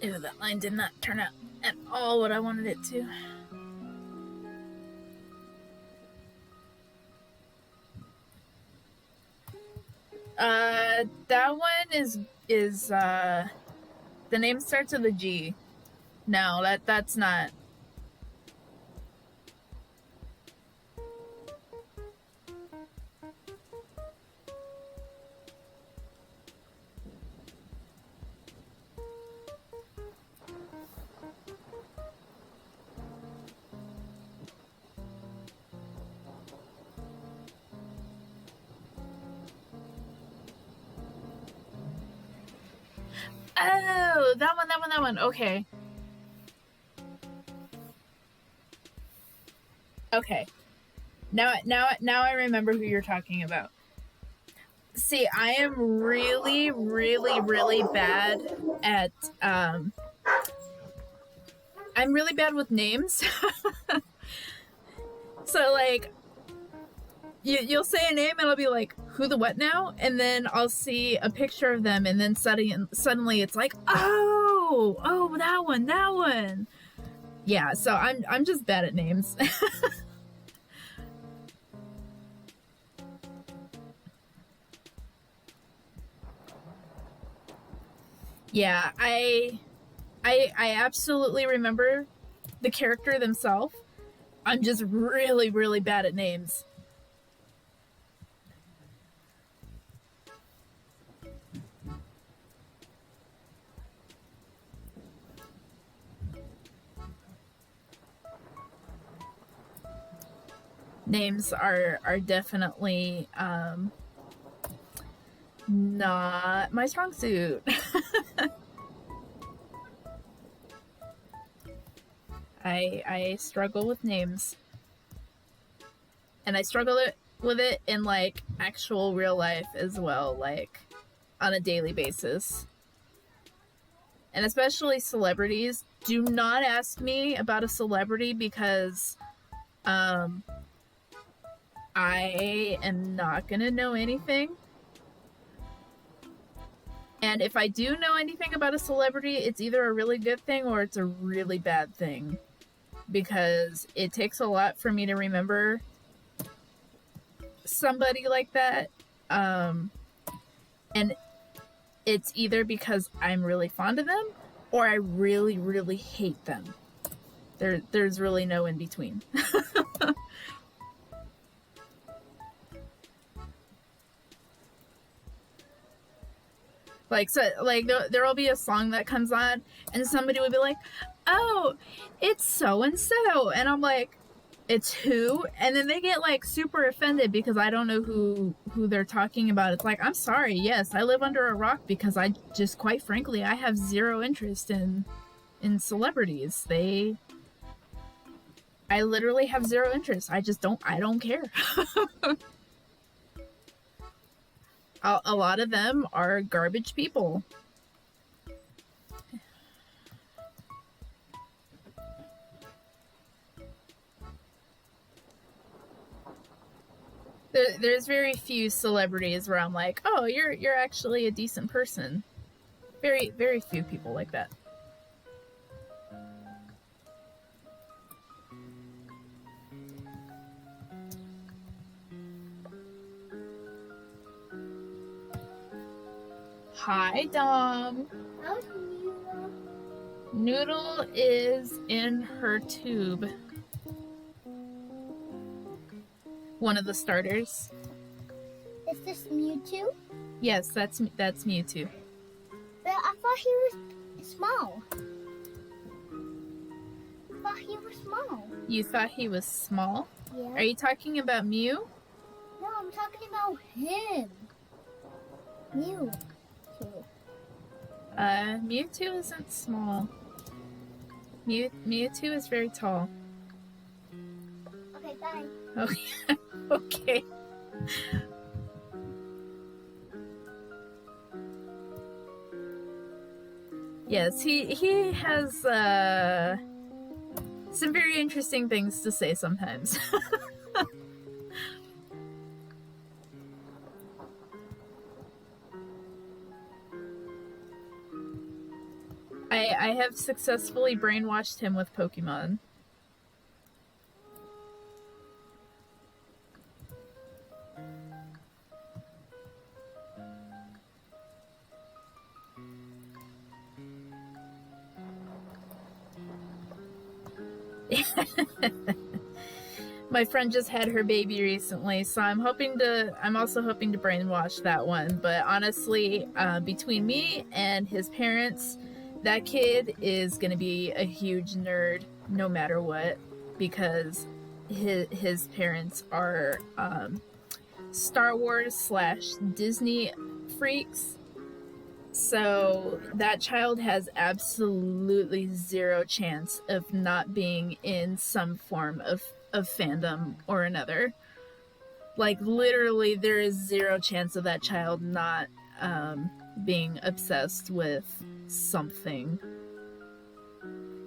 Ew, that line did not turn out at all what I wanted it to. That one is the name starts with a G. No, that's not. Oh, that one. Okay. Okay. Now I remember who you're talking about. See, I am really bad at I'm really bad with names. So like you'll say a name and I'll be like, who the what now? And then I'll see a picture of them and then suddenly it's like, oh, that one. Yeah, so I'm just bad at names. Yeah, I absolutely remember the character themselves. I'm just really bad at names. Names are definitely not my strong suit. I struggle with names, and I struggle with it in like actual real life as well, like on a daily basis. And especially celebrities. Do not ask me about a celebrity because I am not gonna know anything. And if I do know anything about a celebrity, it's either a really good thing or it's a really bad thing. Because it takes a lot for me to remember somebody like that. And it's either because I'm really fond of them or I really hate them. There's really no in between. Like, so like there will be a song that comes on and somebody would be like, oh, it's so and so, and I'm like, it's who? And then they get like super offended because I don't know who they're talking about. It's like, I'm sorry, yes, I live under a rock because I just, quite frankly, I have zero interest in celebrities. I literally have zero interest. I don't care. A lot of them are garbage people. There's very few celebrities where I'm like, oh, you're actually a decent person. Very few people like that. Hi, Dom. How's Noodle? Noodle is in her tube. One of the starters. Is this Mewtwo? Yes, that's Mewtwo. But I thought he was small. I thought he was small. You thought he was small? Yeah. Are you talking about Mew? No, I'm talking about him. Mewtwo. Mewtwo isn't small. Mewtwo is very tall. Okay, bye. Okay. Okay. Yes, he has some very interesting things to say sometimes. I have successfully brainwashed him with Pokemon. My friend just had her baby recently, so I'm also hoping to brainwash that one. But honestly, between me and his parents, that kid is gonna be a huge nerd no matter what, because his parents are Star Wars / Disney freaks. So that child has absolutely zero chance of not being in some form of fandom or another. Like, literally, there is zero chance of that child not being obsessed with something.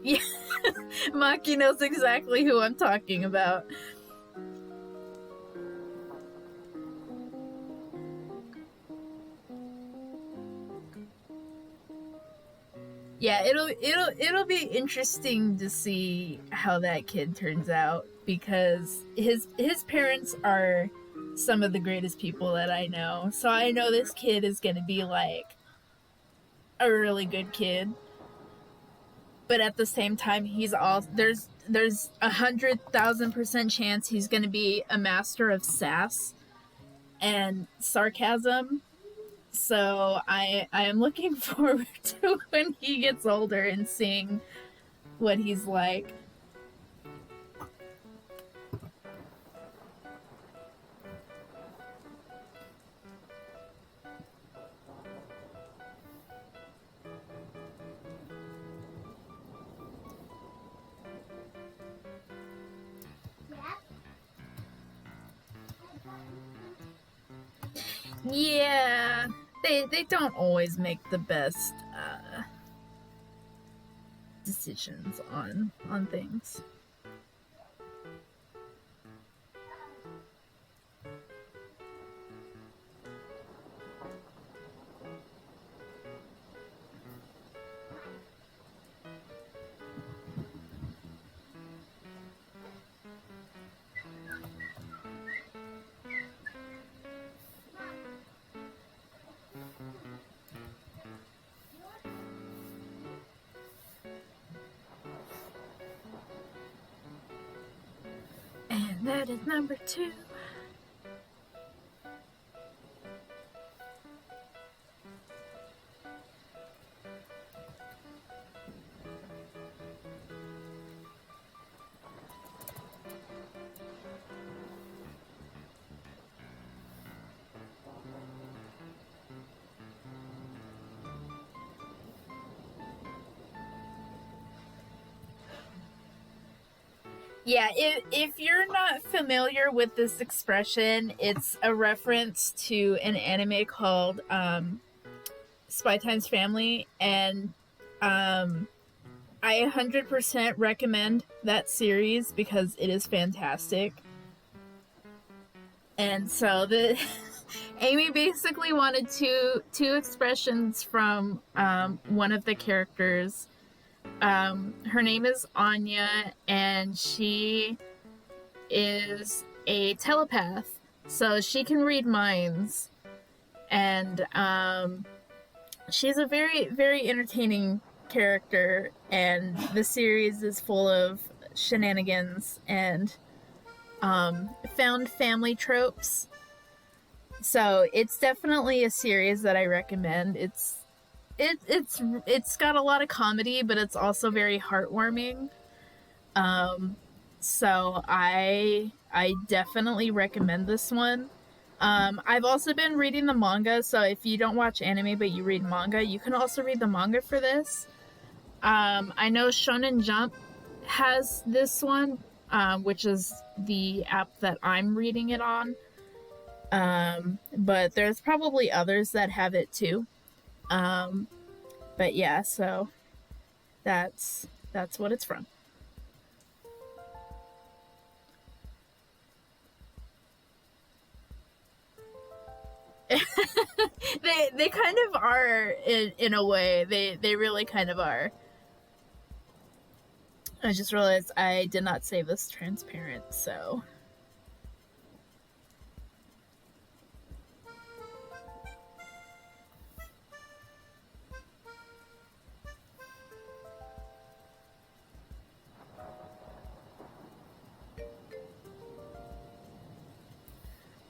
Yeah, Maki knows exactly who I'm talking about. Yeah, it'll be interesting to see how that kid turns out, because his parents are some of the greatest people that I know. So I know this kid is going to be like a really good kid. But at the same time, there's 100,000% chance he's going to be a master of sass and sarcasm. So I am looking forward to when he gets older and seeing what he's like. Yeah, they don't always make the best decisions on things. And that is number 2. Yeah, if you're not familiar with this expression, it's a reference to an anime called Spy Times Family, and I 100% recommend that series because it is fantastic. And so the Amy basically wanted two expressions from one of the characters. Her name is Anya, and she is a telepath, so she can read minds. And she's a very, very entertaining character, and the series is full of shenanigans and found family tropes. So it's definitely a series that I recommend. It's got a lot of comedy, but it's also very heartwarming. Um, so I definitely recommend this one. I've also been reading the manga, so if you don't watch anime but you read manga, you can also read the manga for this. I know Shonen Jump has this one, which is the app that I'm reading it on. But there's probably others that have it too. Um, but yeah, so that's what it's from. They kind of are in a way. They really kind of are. I just realized I did not save this transparent, so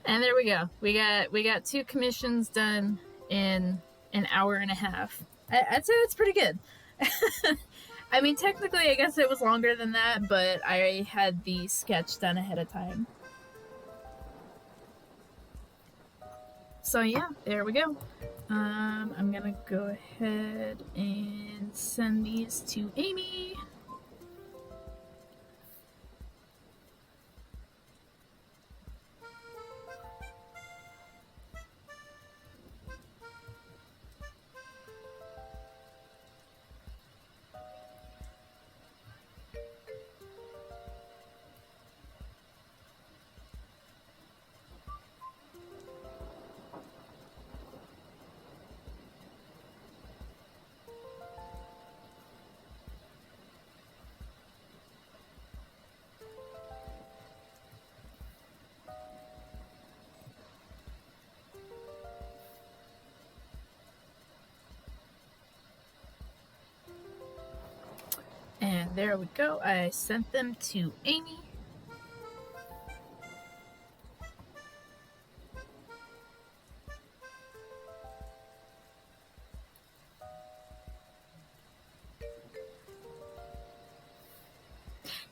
and there we go. We got two commissions done in an hour and a half. I'd say that's pretty good. I mean, technically, I guess it was longer than that, but I had the sketch done ahead of time. So yeah, there we go. I'm gonna go ahead and send these to Amy. And there we go. I sent them to Amy.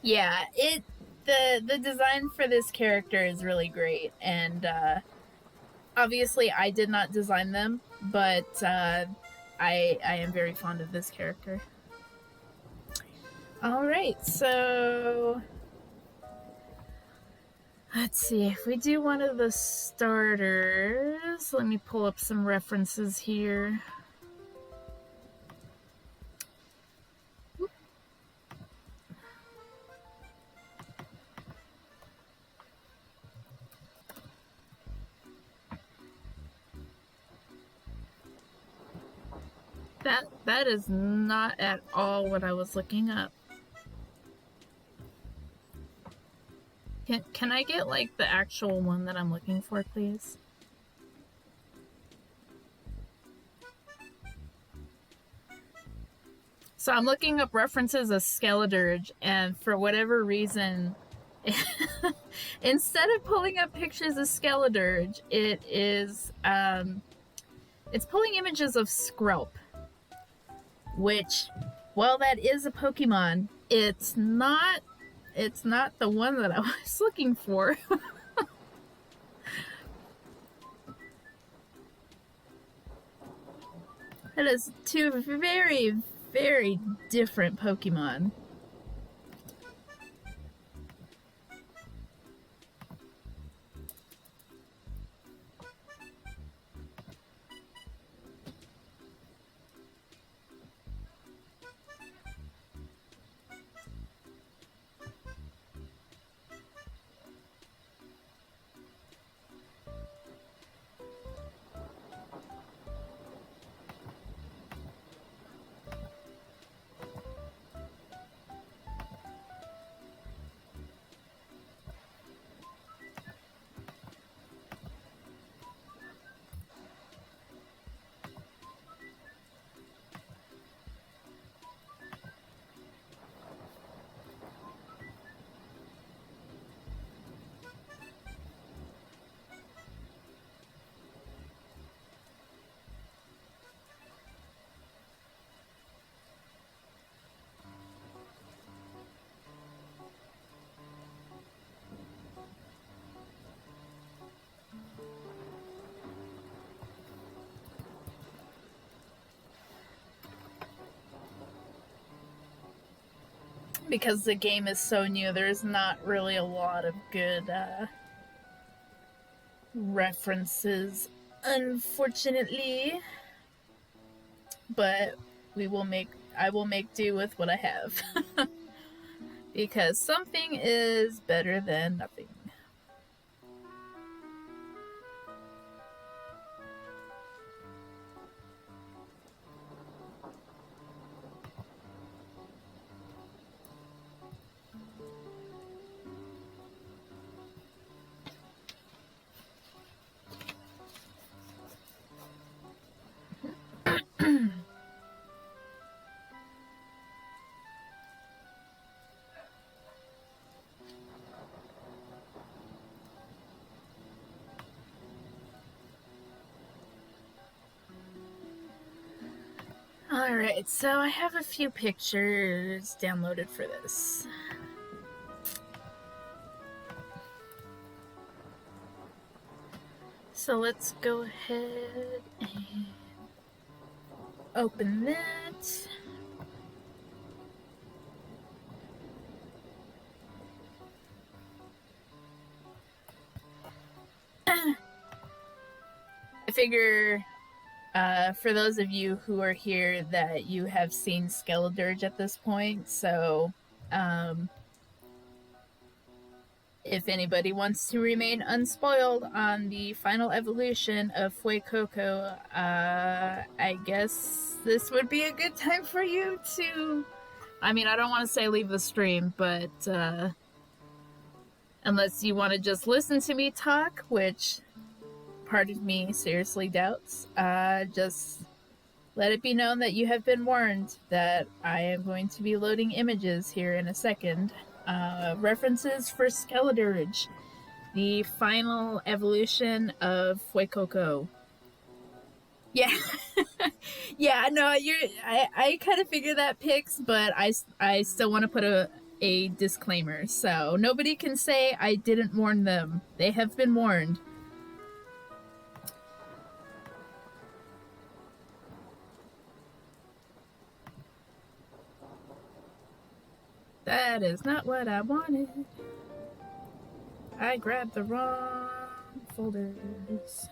Yeah, the design for this character is really great, and obviously I did not design them, but I am very fond of this character. All right, so let's see if we do one of the starters. Let me pull up some references here. That is not at all what I was looking up. Can I get like the actual one that I'm looking for, please? So I'm looking up references of Skeledirge, and for whatever reason, instead of pulling up pictures of Skeledirge, it's pulling images of Skrelp, which, while that is a Pokemon, it's not the one that I was looking for. That is two very, very different Pokemon. because the game is so new, there's not really a lot of good references, unfortunately. But I will make do with what I have. Because something is better than nothing. Alright, so I have a few pictures downloaded for this. So let's go ahead and open that. I figure for those of you who are here that you have seen Skeledirge at this point, so if anybody wants to remain unspoiled on the final evolution of Fuecoco, I guess this would be a good time for you to... I mean, I don't want to say leave the stream, but unless you want to just listen to me talk, which part of me seriously doubts, just let it be known that you have been warned that I am going to be loading images here in a second. References for Skeledirge, the final evolution of Fuecoco. Yeah, yeah, no, I kind of figured that, Pix, but I still want to put a disclaimer, so nobody can say I didn't warn them. They have been warned. That is not what I wanted. I grabbed the wrong folders.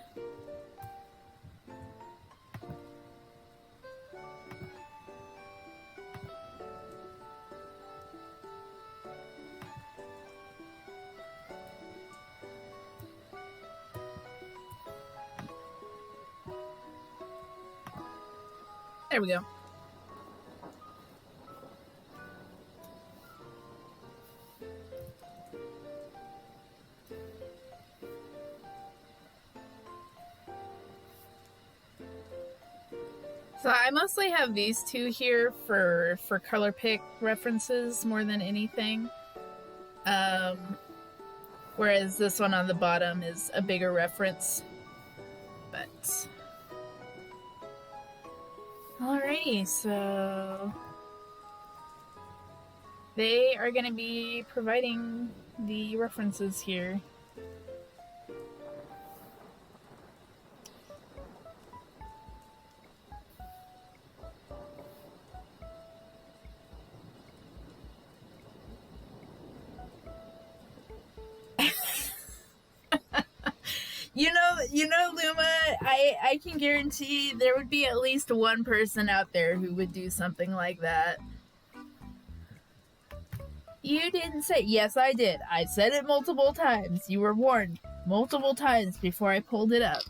There we go. So I mostly have these two here for color pick references more than anything. Whereas this one on the bottom is a bigger reference. But alrighty, so they are going to be providing the references here. You know, Luma, I can guarantee there would be at least one person out there who would do something like that. You didn't say... Yes, I did. I said it multiple times. You were warned multiple times before I pulled it up.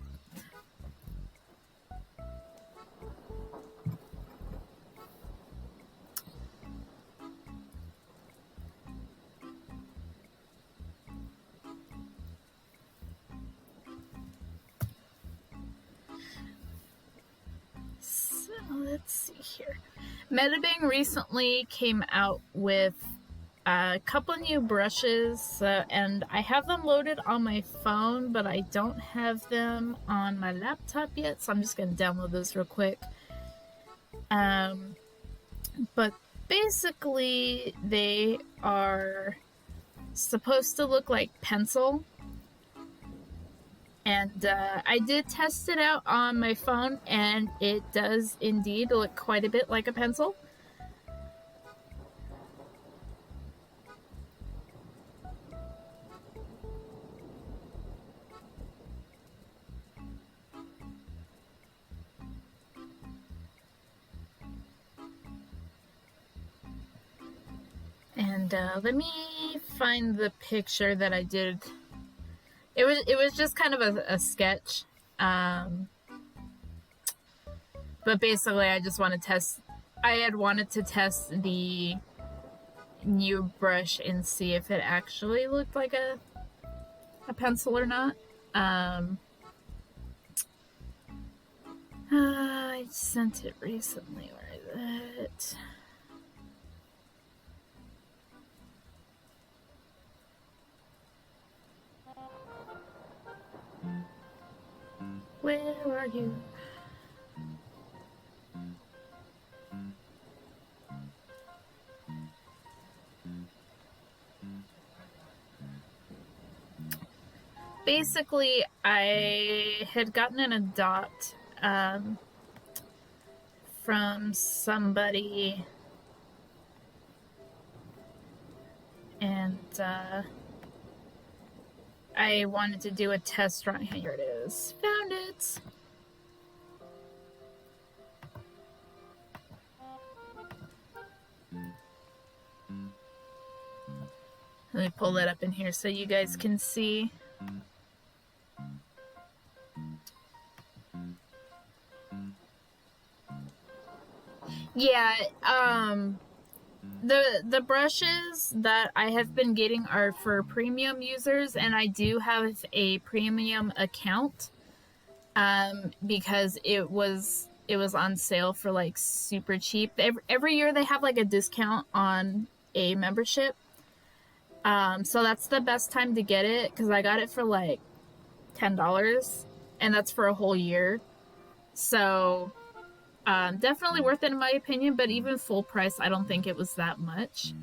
So, let's see here. Metabing recently came out with a couple new brushes, and I have them loaded on my phone, but I don't have them on my laptop yet, so I'm just going to download those real quick. But basically, they are supposed to look like pencil. And I did test it out on my phone, and it does indeed look quite a bit like a pencil. And let me find the picture that I did. It was just kind of a sketch. But basically I just want to test. I had wanted to test the new brush and see if it actually looked like a pencil or not. I sent it recently. Where is it? Where are you? Basically, I had gotten an adopt from somebody, and I wanted to do a test run. Here it is. Found it. Let me pull that up in here so you guys can see. Yeah, the brushes that I have been getting are for premium users, and I do have a premium account because it was on sale for like super cheap. Every year they have like a discount on a membership. So that's the best time to get it because I got it for like $10, and that's for a whole year. So definitely worth it in my opinion, but even full price, I don't think it was that much.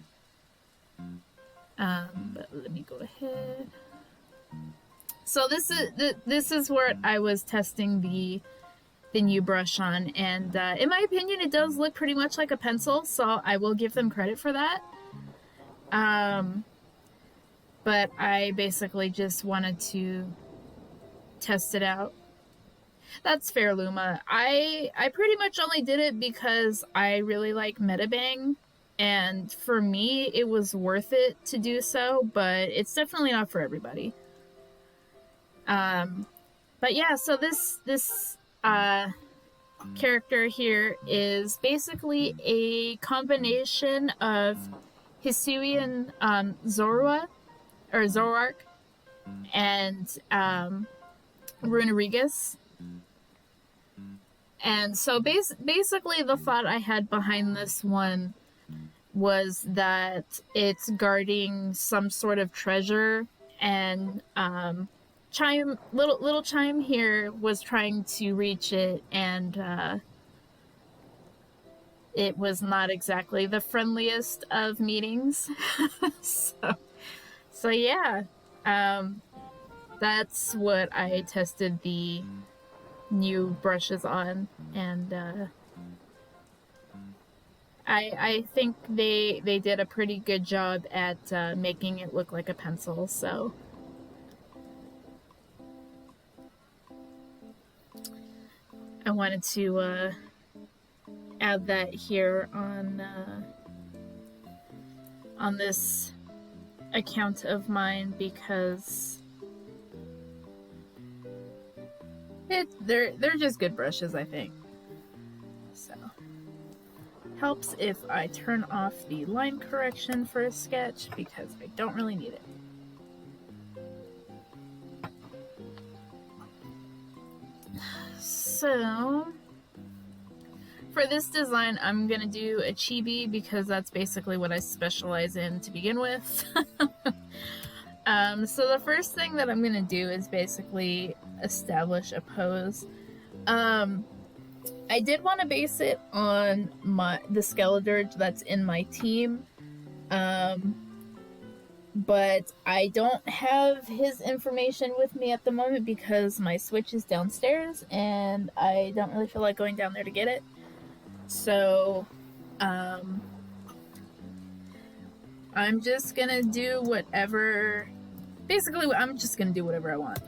But let me go ahead. So this is where I was testing the new brush on, and in my opinion, it does look pretty much like a pencil. So I will give them credit for that. But I basically just wanted to test it out. That's fair, Luma. I pretty much only did it because I really like Metabang, and for me, it was worth it to do so, but it's definitely not for everybody. But yeah, so this character here is basically a combination of Hisuian Zorua, or Zoroark, and Runerigus. And so basically the thought I had behind this one was that it's guarding some sort of treasure, and little Chime here was trying to reach it, and it was not exactly the friendliest of meetings. so yeah, that's what I tested the new brushes on, and I think they did a pretty good job at making it look like a pencil. So I wanted to add that here on this account of mine because they're just good brushes, I think. So helps if I turn off the line correction for a sketch because I don't really need it. So for this design, I'm gonna do a chibi because that's basically what I specialize in to begin with. So the first thing that I'm gonna do is basically establish a pose. I did want to base it on the Skeledirge that's in my team, but I don't have his information with me at the moment because my Switch is downstairs and I don't really feel like going down there to get it. So I'm just gonna do whatever. Basically, I'm just gonna do whatever I want.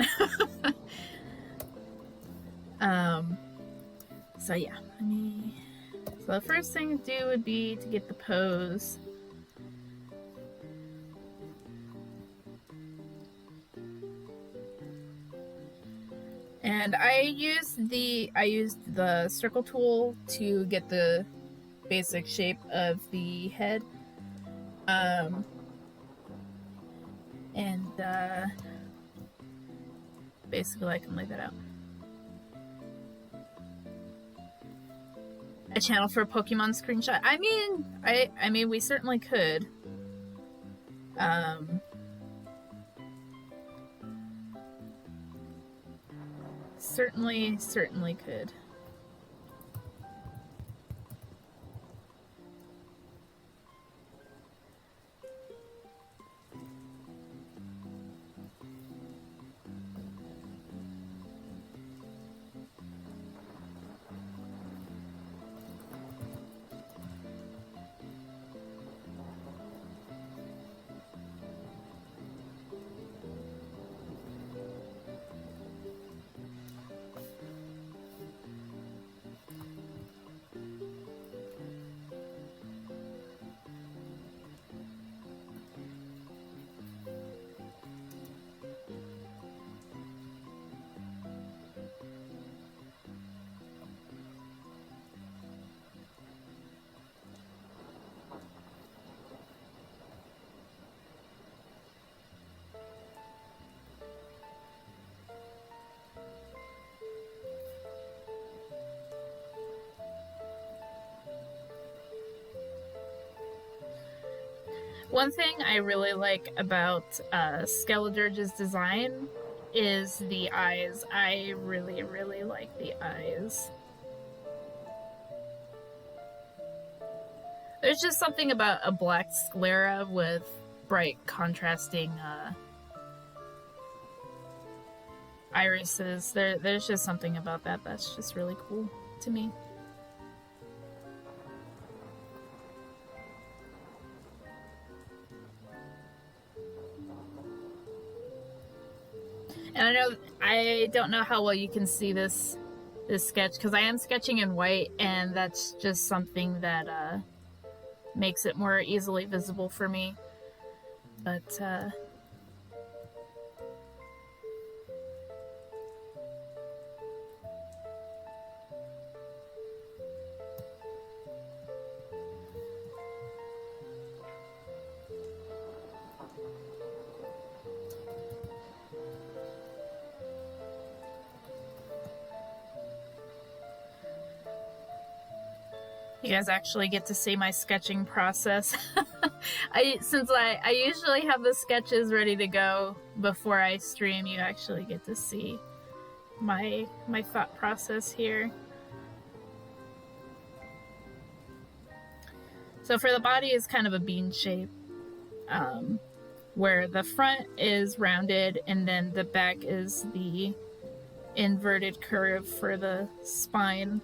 So yeah, so the first thing to do would be to get the pose. And I used the circle tool to get the basic shape of the head. And basically I can lay that out. A channel for a Pokemon screenshot. I mean we certainly could. Certainly could. One thing I really like about Skeledirge's design is the eyes. I really like the eyes. There's just something about a black sclera with bright contrasting irises. There's just something about that that's just really cool to me. And I don't know how well you can see this sketch because I am sketching in white, and that's just something that makes it more easily visible for me. But you guys actually get to see my sketching process. Since I usually have the sketches ready to go before I stream, you actually get to see my thought process here. So for the body is kind of a bean shape, where the front is rounded and then the back is the inverted curve for the spine.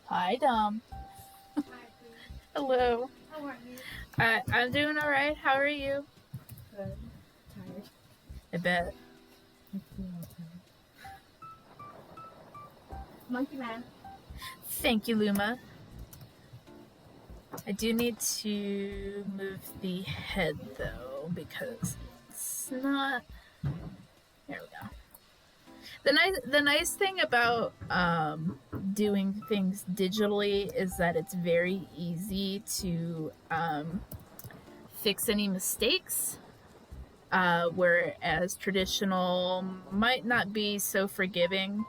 Hi, Dom. Hello. How are you? I'm doing all right. How are you? Good. Tired. I bet. Monkey Man. Thank you, Luma. I do need to move the head though because it's not. There we go. The nice thing about doing things digitally is that it's very easy to fix any mistakes, whereas traditional might not be so forgiving.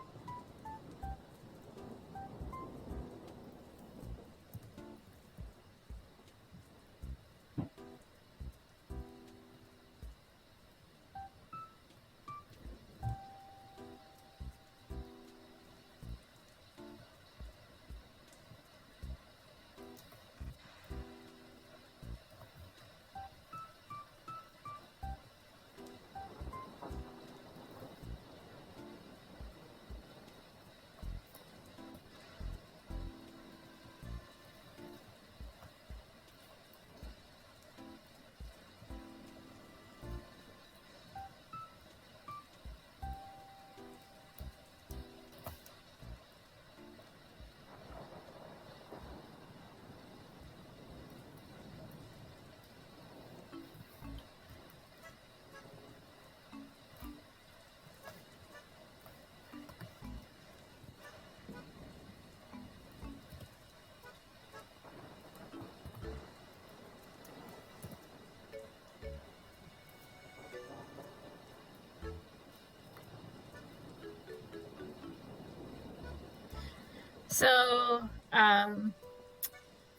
So,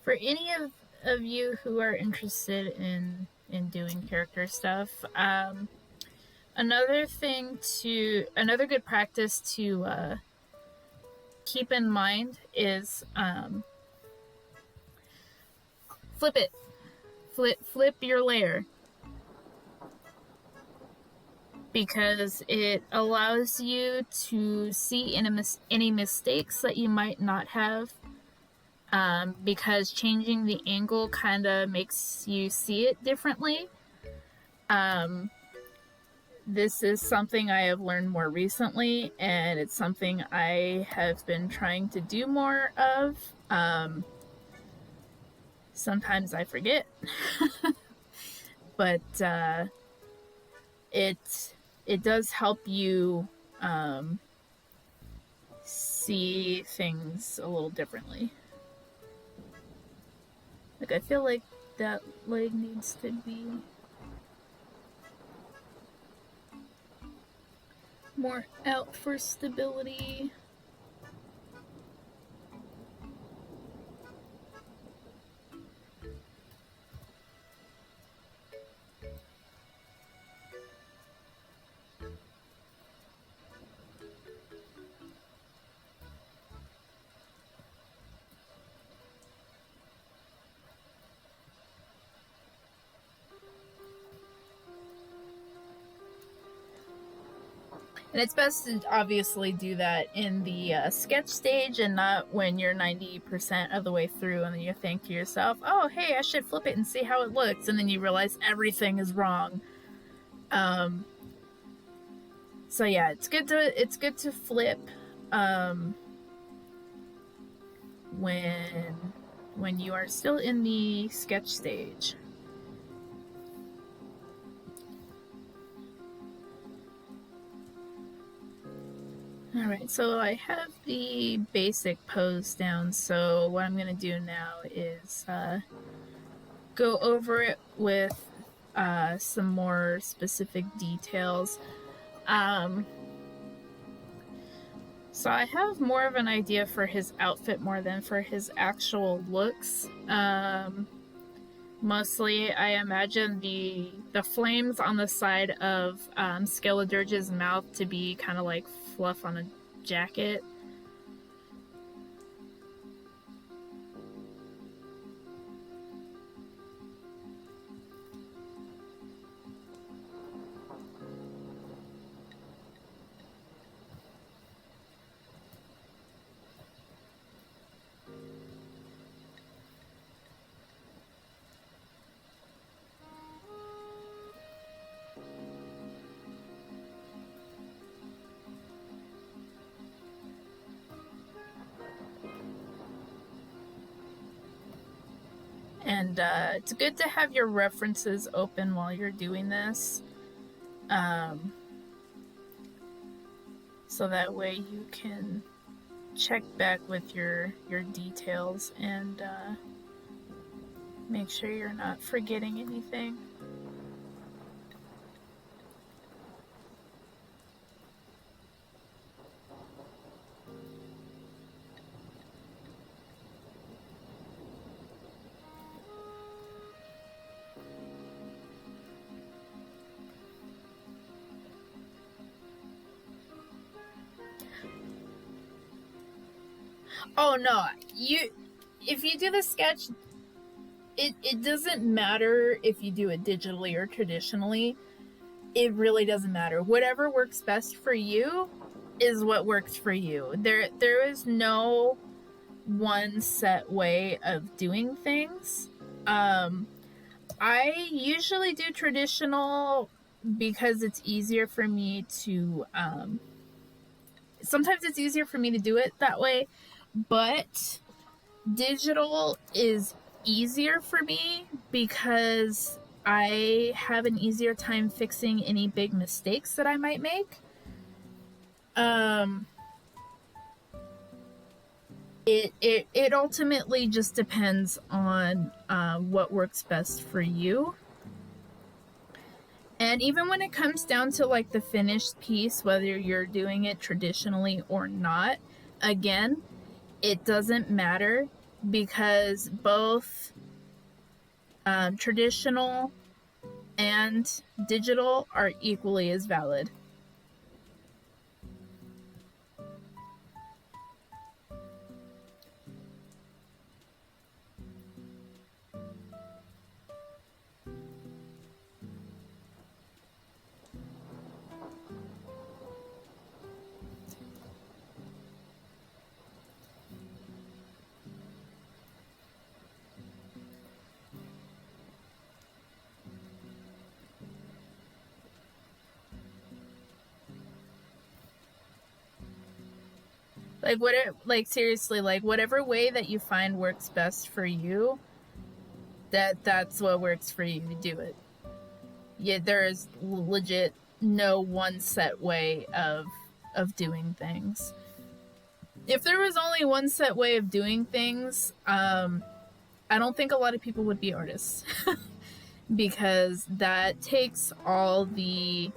for any of you who are interested in doing character stuff, another good practice to keep in mind is flip it, flip your layer, because it allows you to see any mistakes that you might not have. Because changing the angle kind of makes you see it differently. Um, this is something I have learned more recently, and it's something I have been trying to do more of. Sometimes I forget, but it does help you see things a little differently. Like, I feel like that leg needs to be more out for stability. And it's best to obviously do that in the sketch stage and not when you're 90% of the way through and then you think to yourself, oh, hey, I should flip it and see how it looks. And then you realize everything is wrong. So yeah, it's good to flip when you are still in the sketch stage. Alright, so I have the basic pose down, so what I'm going to do now is go over it with some more specific details. So I have more of an idea for his outfit more than for his actual looks. Mostly, I imagine the flames on the side of Skeledirge's mouth to be kind of like fluff on a jacket. And it's good to have your references open while you're doing this. So that way you can check back with your details and make sure you're not forgetting anything. Oh no, if you do the sketch, it doesn't matter if you do it digitally or traditionally. It really doesn't matter. Whatever works best for you is what works for you. There is no one set way of doing things. I usually do traditional because it's easier for me to sometimes it's easier for me to do it that way, but digital is easier for me because I have an easier time fixing any big mistakes that I might make. It ultimately just depends on what works best for you. And even when it comes down to like the finished piece, whether you're doing it traditionally or not, again, it doesn't matter because both traditional and digital are equally as valid. Like, seriously, like, whatever way that you find works best for you, that's what works for you. Do it. Yeah, there is legit no one set way of doing things. If there was only one set way of doing things, I don't think a lot of people would be artists because that takes all the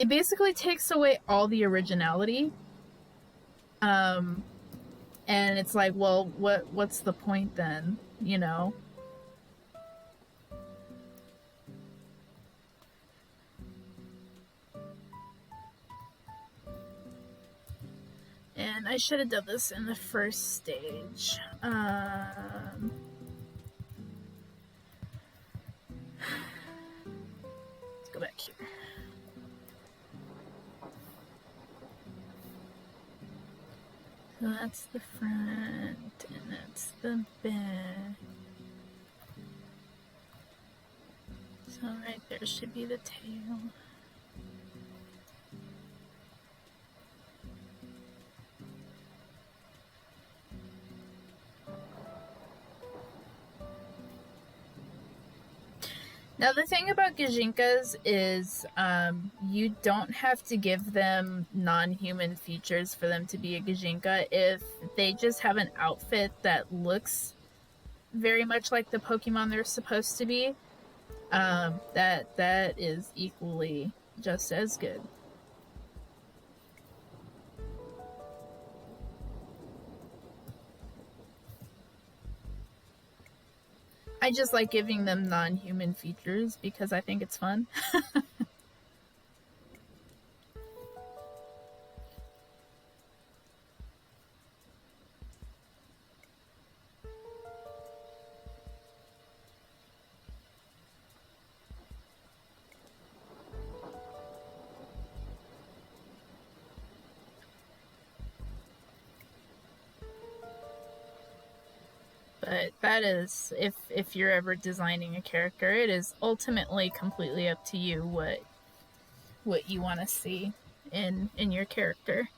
it basically takes away all the originality. Um, and it's like, well, what's the point then? You know? And I should have done this in the first stage. Let's go back here. So that's the front, and that's the back. So right there should be the tail. Now the thing about Gajinkas is you don't have to give them non-human features for them to be a Gajinka. If they just have an outfit that looks very much like the Pokemon they're supposed to be, that is equally just as good. I just like giving them non-human features because I think it's fun. But that is, if you're ever designing a character, it is ultimately completely up to you what you want to see in your character.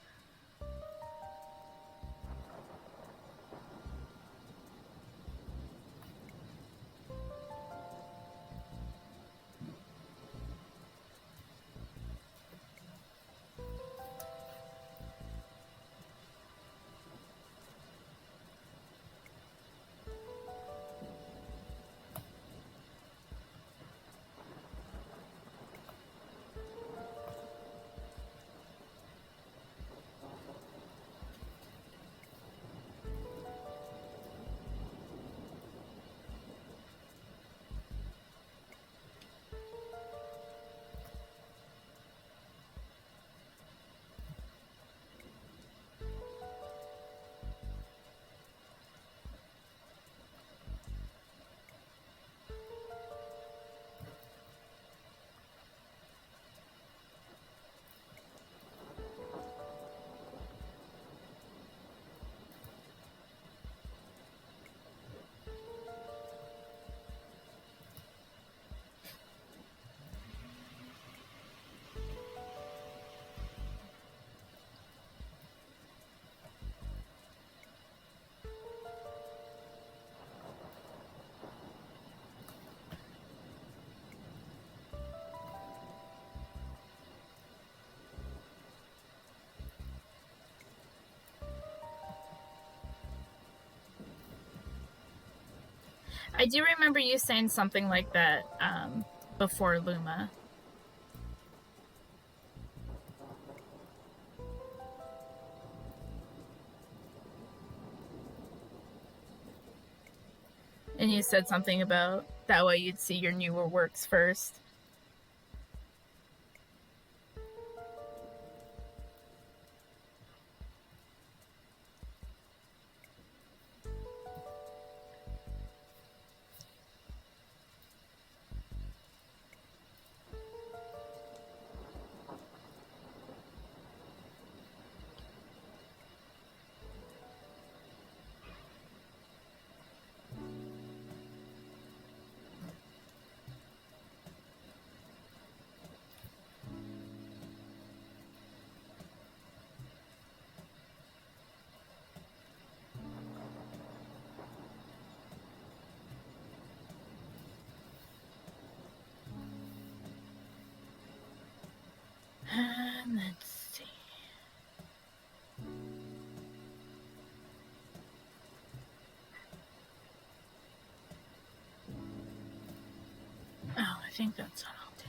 I do remember you saying something like that before Luma. And you said something about that way you'd see your newer works first. Let's see. Oh, I think that's what I'll do.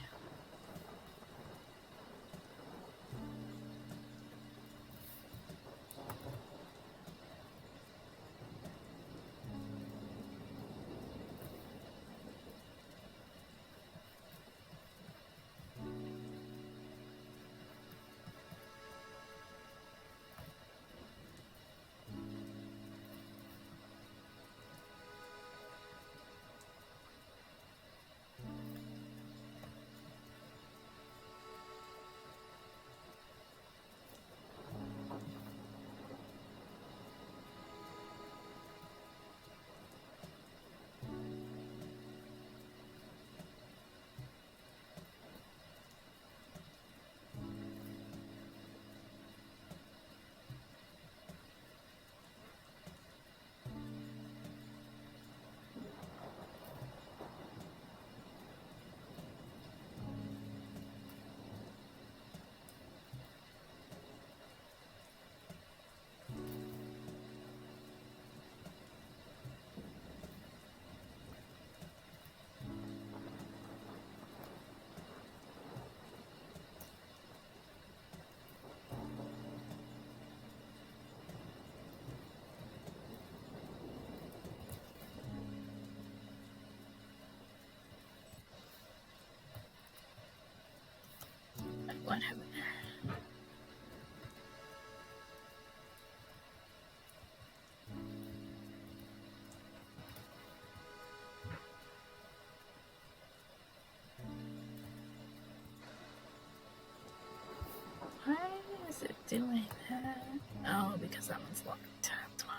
What happened there? Why is it doing that? Oh, because that one's locked. That's why.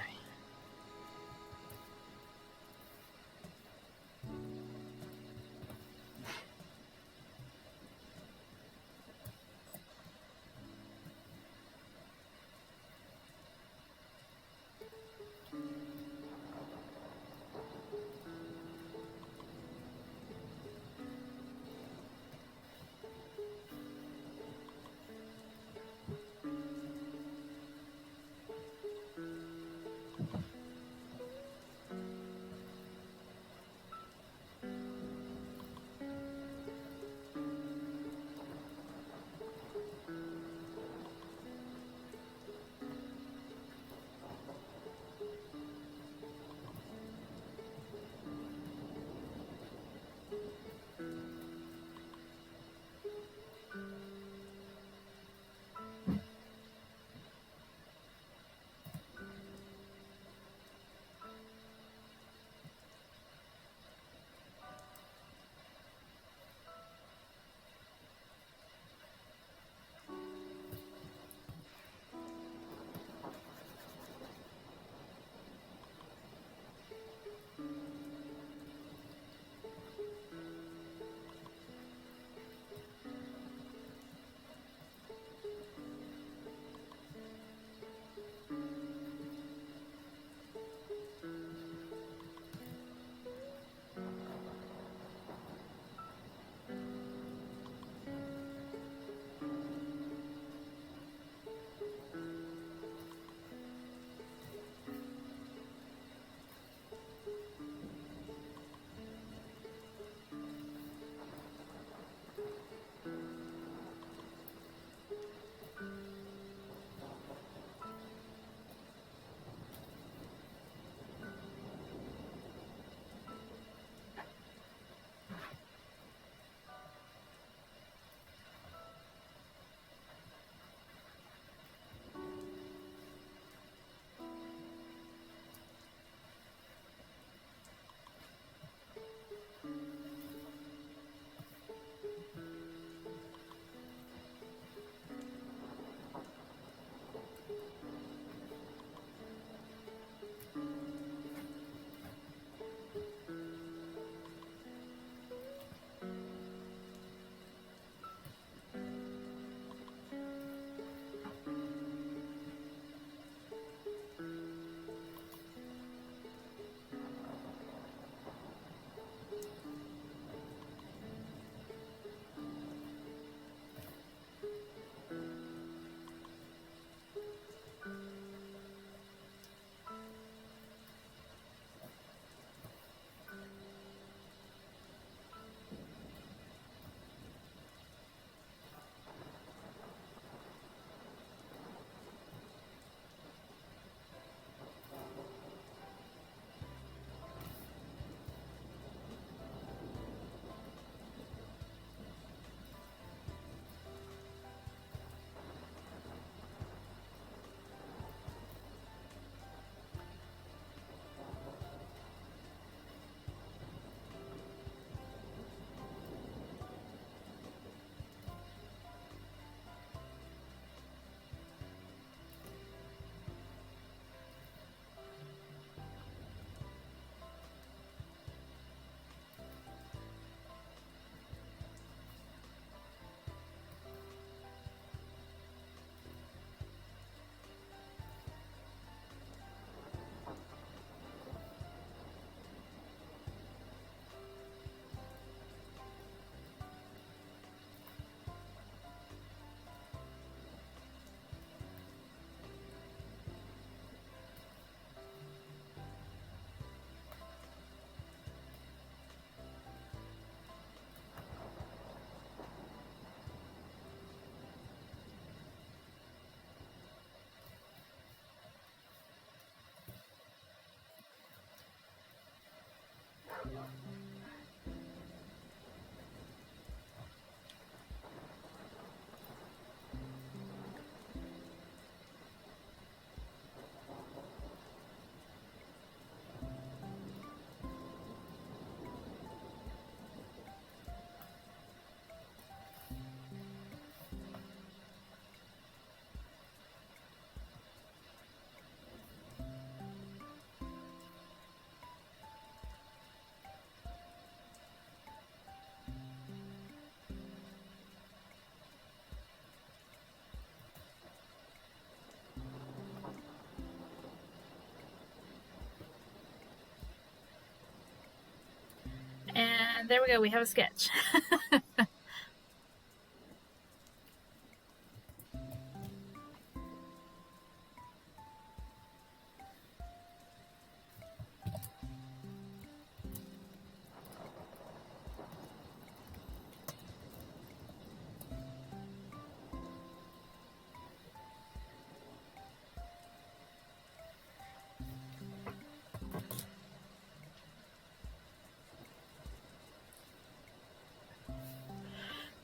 And there we go, we have a sketch.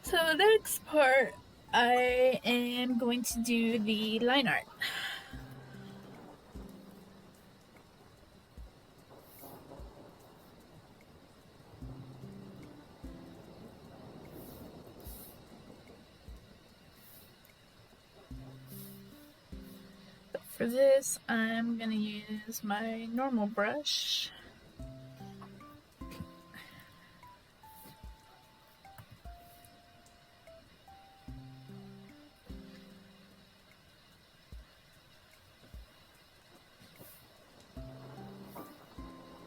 So the next part, I am going to do the line art. But for this, I'm going to use my normal brush.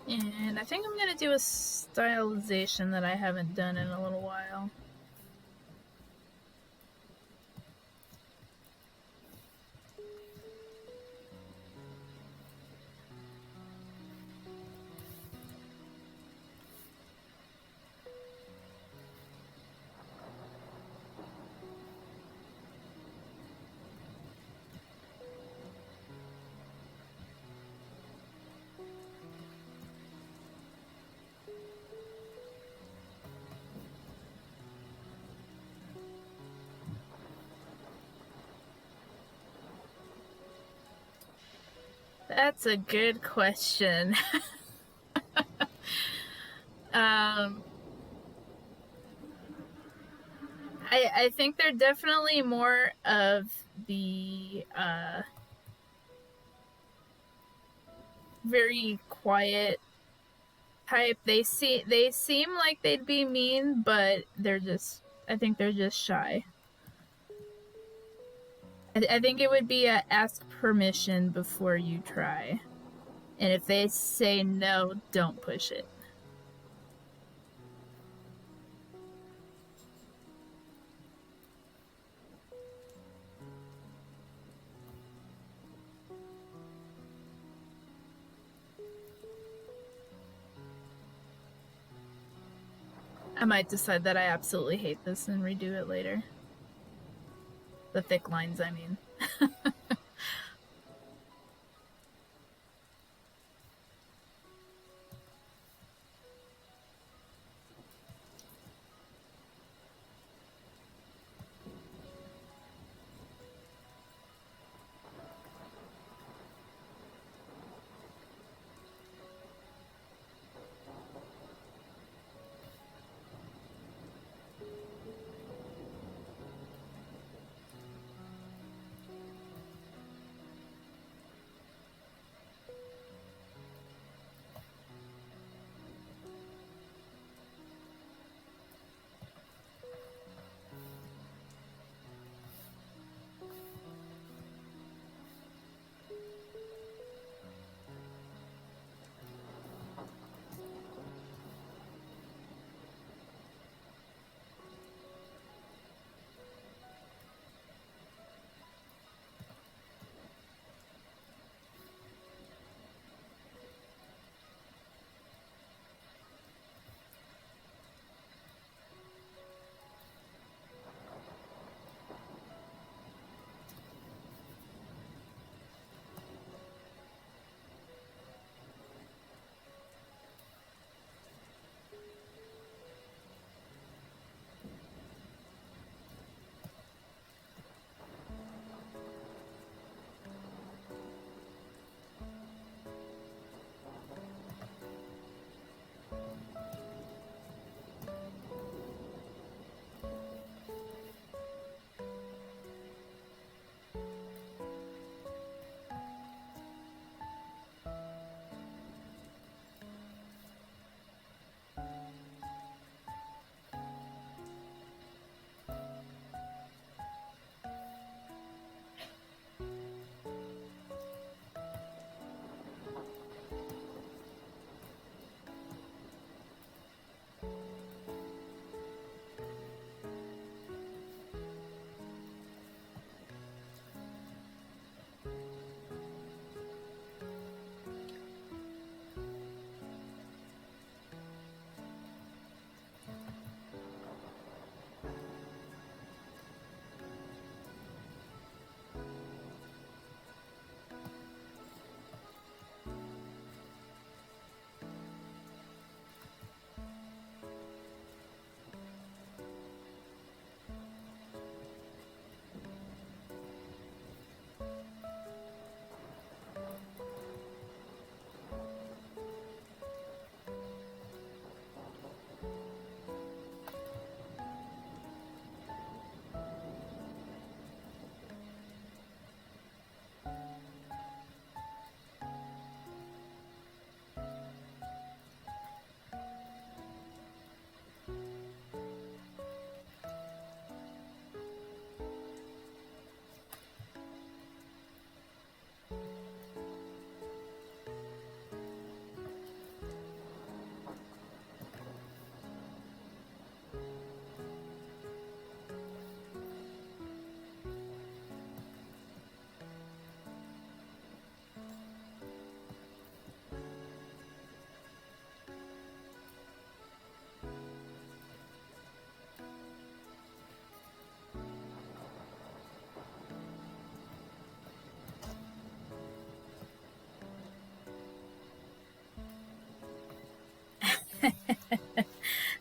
And I think I'm going to do a stylization that I haven't done in a little while. That's a good question. I think they're definitely more of the very quiet type. They seem like they'd be mean, but I think they're just shy. I think it would be a ask permission before you try. And if they say no, don't push it. I might decide that I absolutely hate this and redo it later. The thick lines, I mean.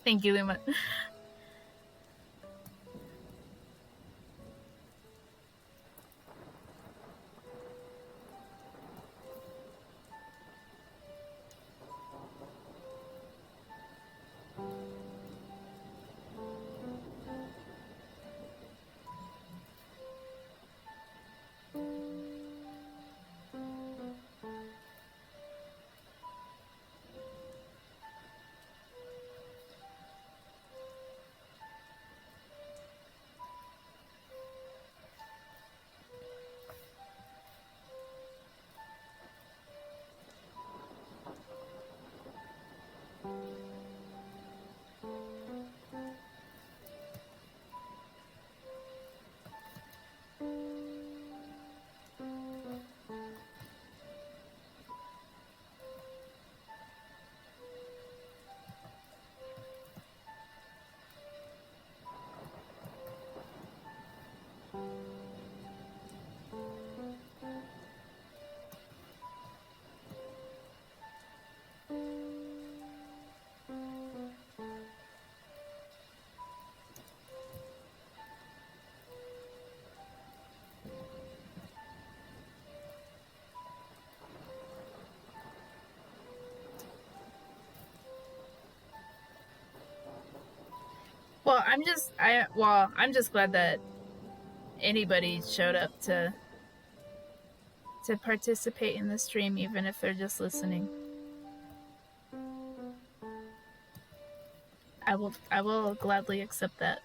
Thank you, Luma. Well, I'm just glad that anybody showed up to participate in the stream, even if they're just listening. I will gladly accept that.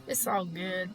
It's all good.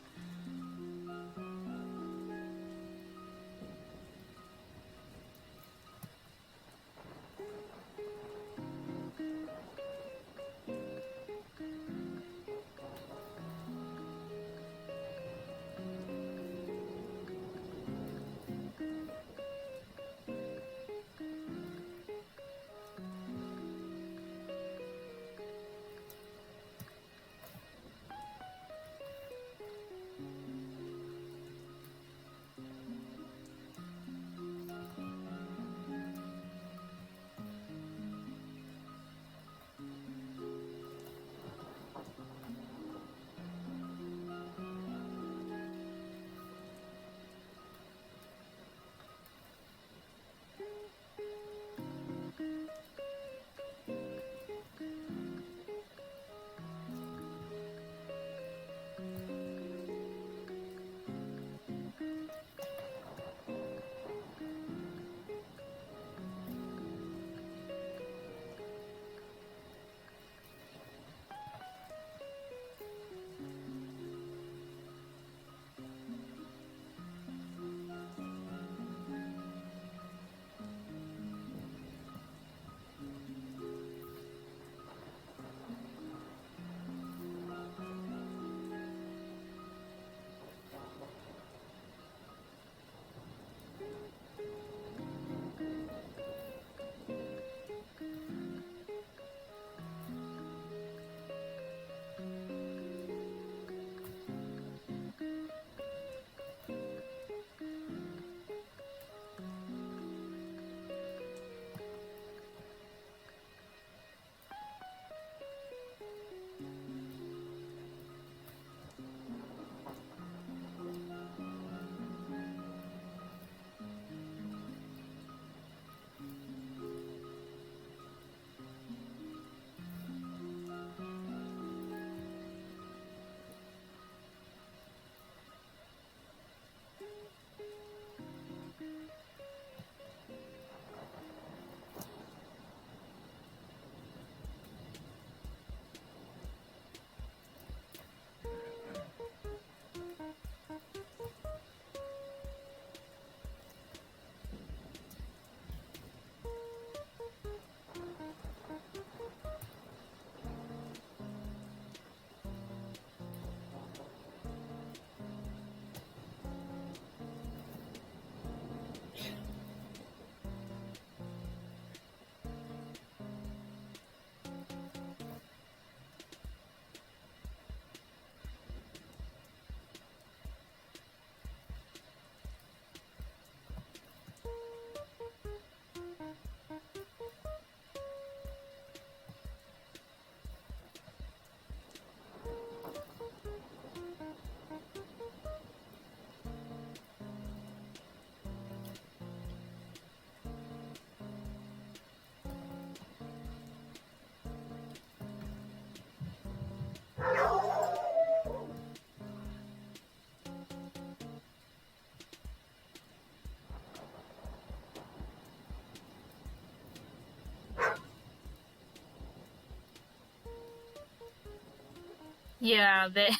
Yeah, they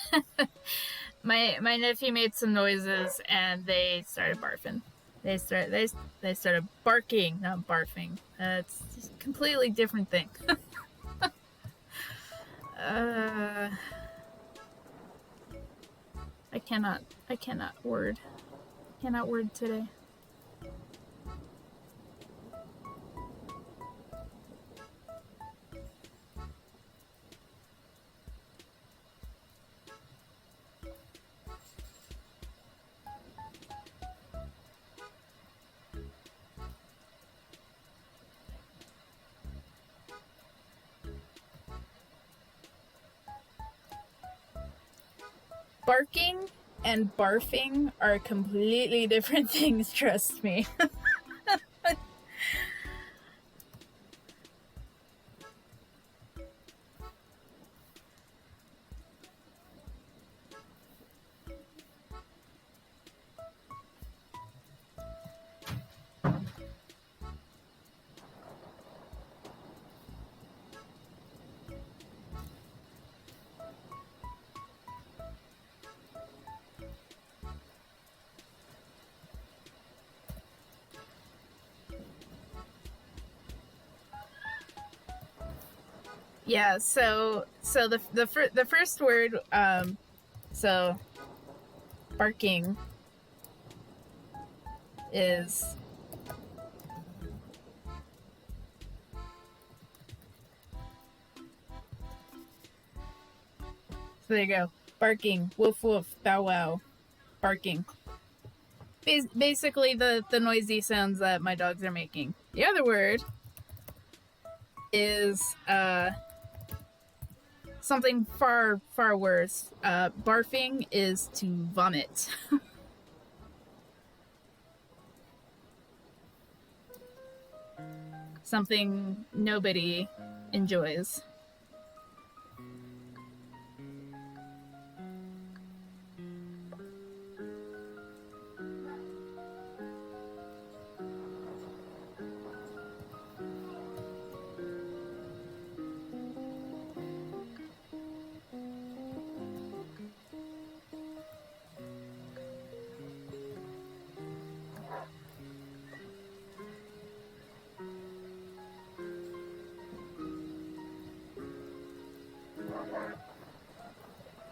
my nephew made some noises and they started barfing. They started barking, not barfing. It's just a completely different thing. uh, I cannot word today. Barking and barfing are completely different things, trust me. Yeah, so the first word, so barking is, so there you go. Barking, woof woof, bow wow, barking. Basically the noisy sounds that my dogs are making. The other word is something far worse. Barfing is to vomit. Something nobody enjoys.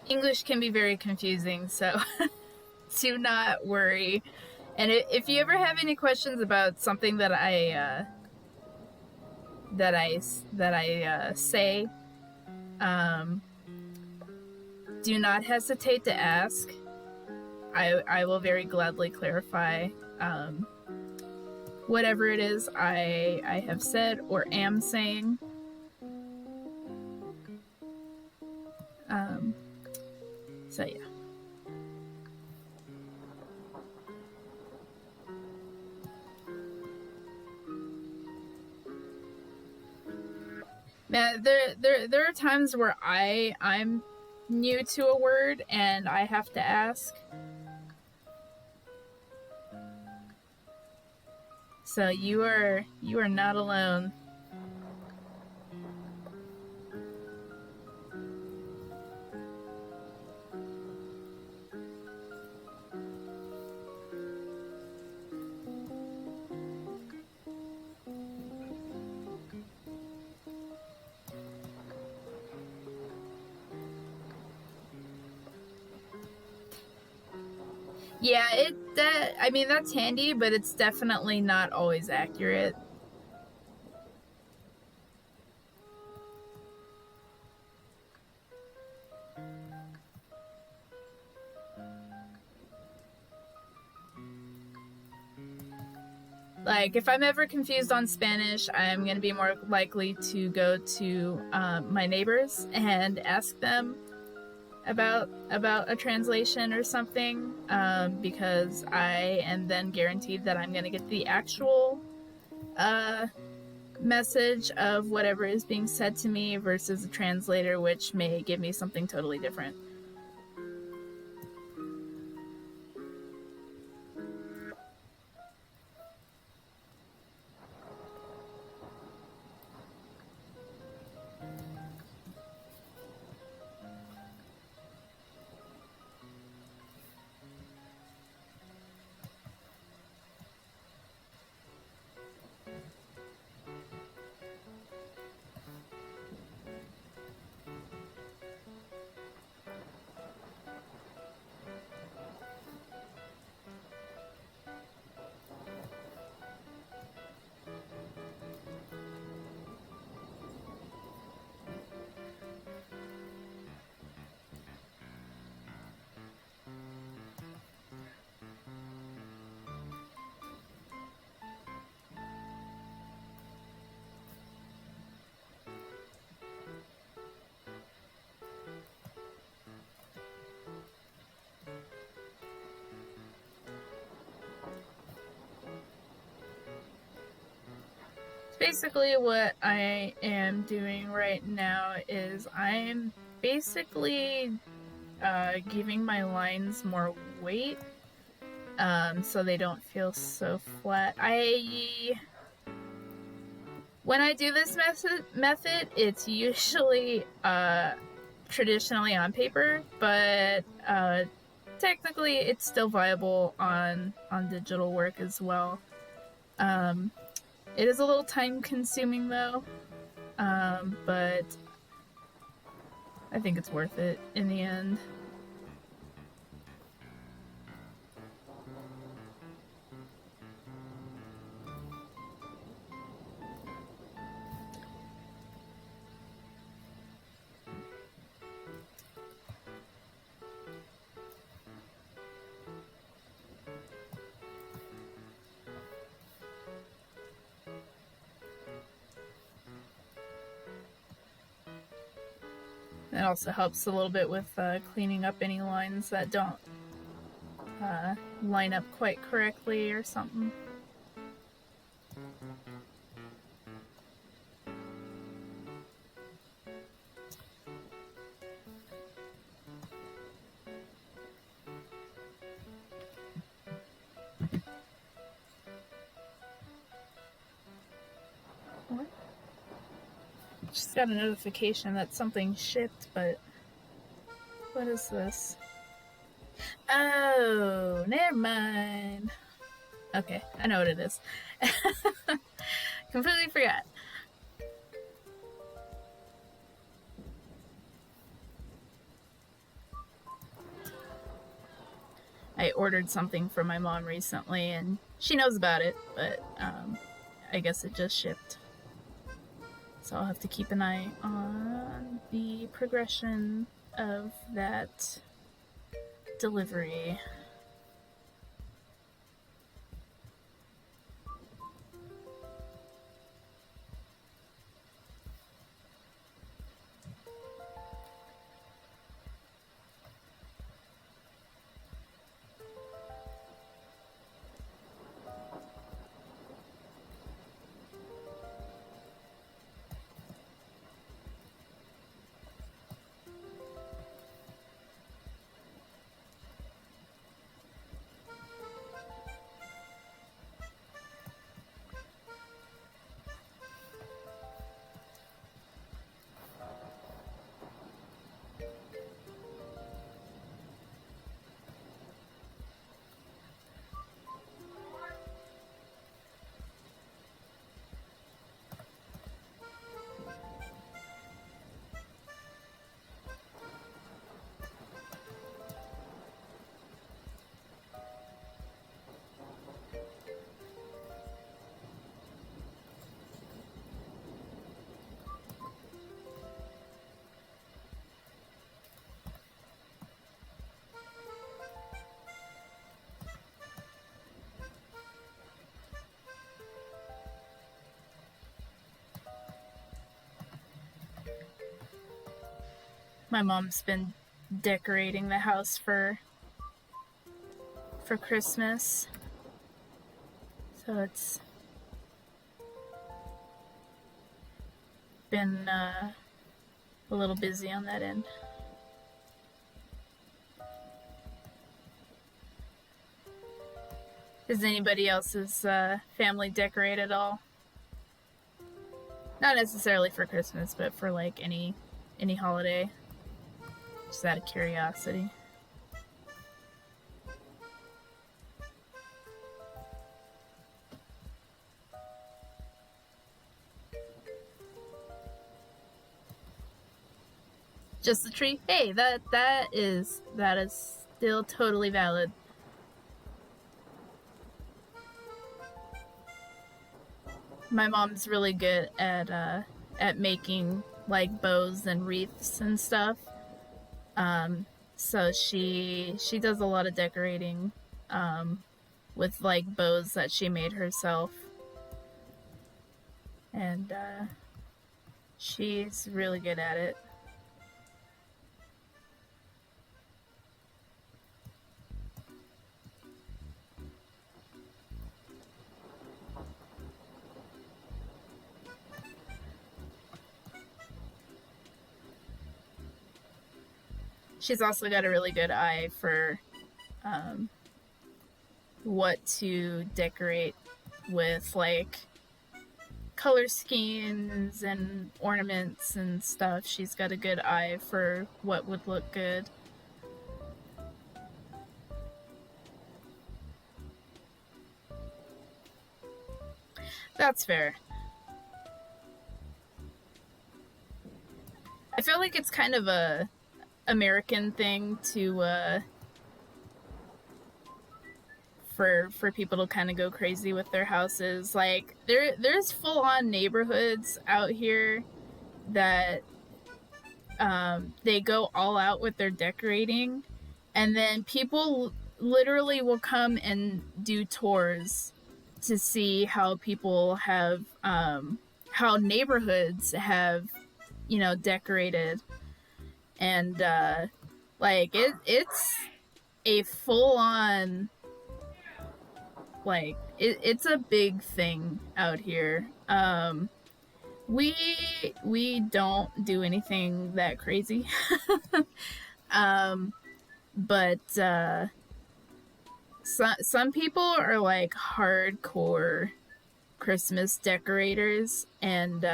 English can be very confusing, so do not worry. And if you ever have any questions about something that I say, um, do not hesitate to ask. I will very gladly clarify whatever it is I have said or am saying. So yeah. Man, there are times where I'm new to a word and I have to ask. So you are not alone. Yeah, I mean that's handy, but it's definitely not always accurate. Like, if I'm ever confused on Spanish, I'm going to be more likely to go to my neighbors and ask them about a translation or something, because I am then guaranteed that I'm going to get the actual message of whatever is being said to me versus a translator, which may give me something totally different. basically what I am doing right now is I'm basically giving my lines more weight, so they don't feel so flat. When I do this method, it's usually traditionally on paper, but technically it's still viable on digital work as well. Um, it is a little time consuming though, but I think it's worth it in the end. It also helps a little bit with cleaning up any lines that don't line up quite correctly or something. What? Just got a notification that something shipped, but what is this? Oh, never mind. Okay, I know what it is. Completely forgot. I ordered something for my mom recently, and she knows about it, but I guess it just shipped. So I'll have to keep an eye on the progression of that delivery. My mom's been decorating the house for Christmas, so it's been a little busy on that end. Does anybody else's family decorate at all? Not necessarily for Christmas, but for like any holiday. Just out of curiosity. Just the tree? Hey, that is still totally valid. My mom's really good at making like bows and wreaths and stuff. So she does a lot of decorating with like bows that she made herself, and she's really good at it. she's also got a really good eye for what to decorate with, like color schemes and ornaments and stuff. She's got a good eye for what would look good. That's fair. I feel like it's kind of a American thing to for people to kind of go crazy with their houses. Like there's full on neighborhoods out here that they go all out with their decorating, and then people literally will come and do tours to see how people have how neighborhoods have, you know, decorated. And like it's a full on, like it's a big thing out here. We don't do anything that crazy. um but some people are like hardcore Christmas decorators, and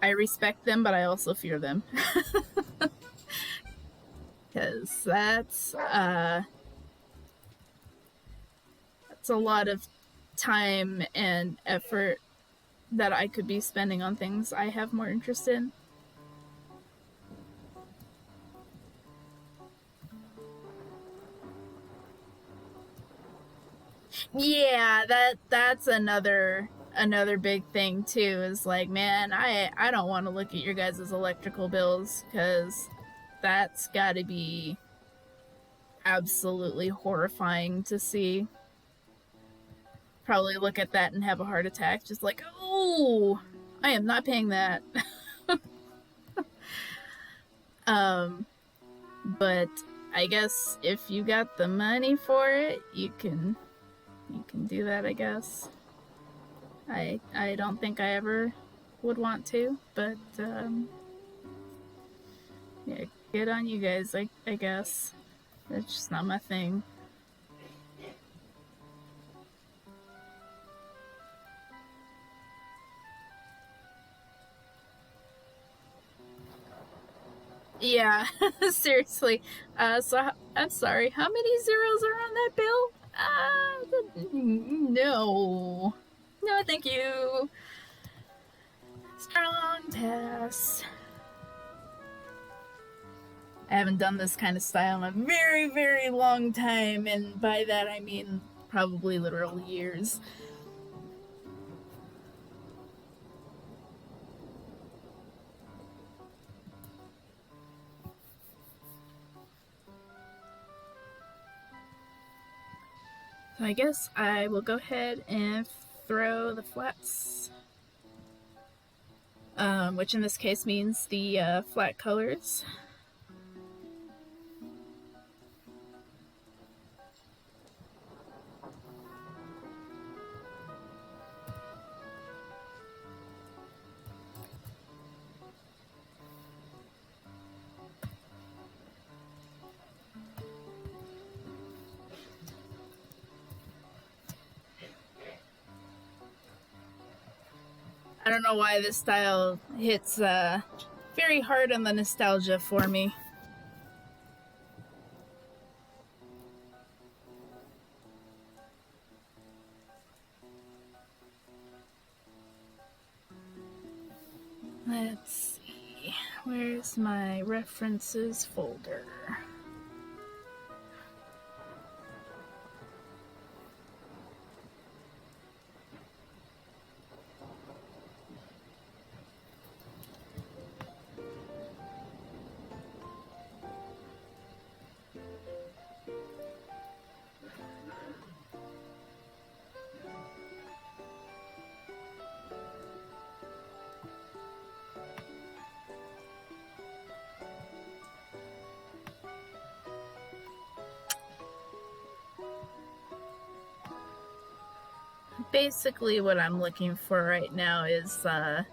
I respect them, but I also fear them. Because that's a lot of time and effort that I could be spending on things I have more interest in. Yeah, that's another big thing too, is like, man, I don't want to look at your guys' electrical bills, because that's got to be absolutely horrifying to see. Probably look at that and have a heart attack, just like, oh, I am not paying that. But I guess if you got the money for it, you can do that, I guess. I don't think I ever would want to, but yeah, good on you guys, I guess. It's just not my thing. Yeah, seriously. I'm sorry. How many zeros are on that bill? No. No, thank you. Strong pass. I haven't done this kind of style in a very, very long time, and by that I mean probably literal years. So I guess I will go ahead and throw the flats, which in this case means the flat colors. I don't know why this style hits very hard on the nostalgia for me. Let's see, where's my references folder? Basically what I'm looking for right now is I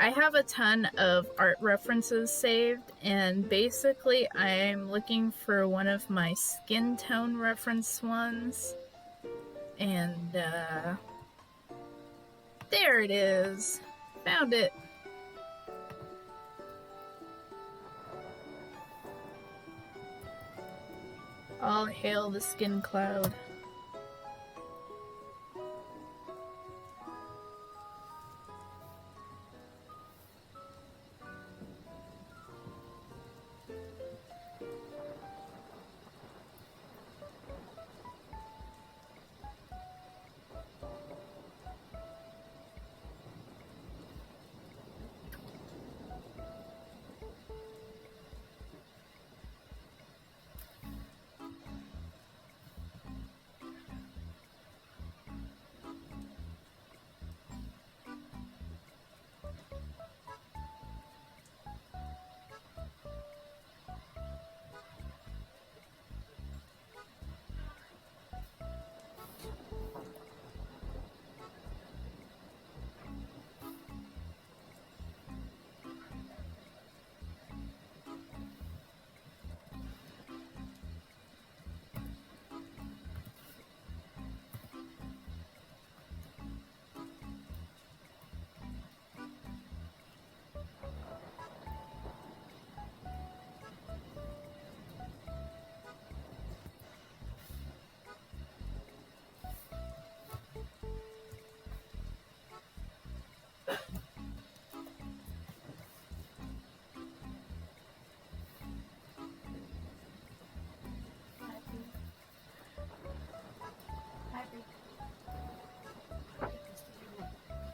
I have a ton of art references saved, and basically I'm looking for one of my skin tone reference ones. And there it is. Found it. All hail the skin cloud.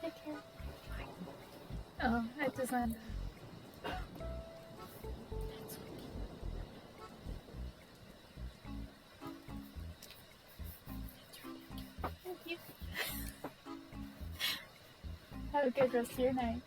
Take care. Oh, I designed that. Thank you. Have a good rest of your night.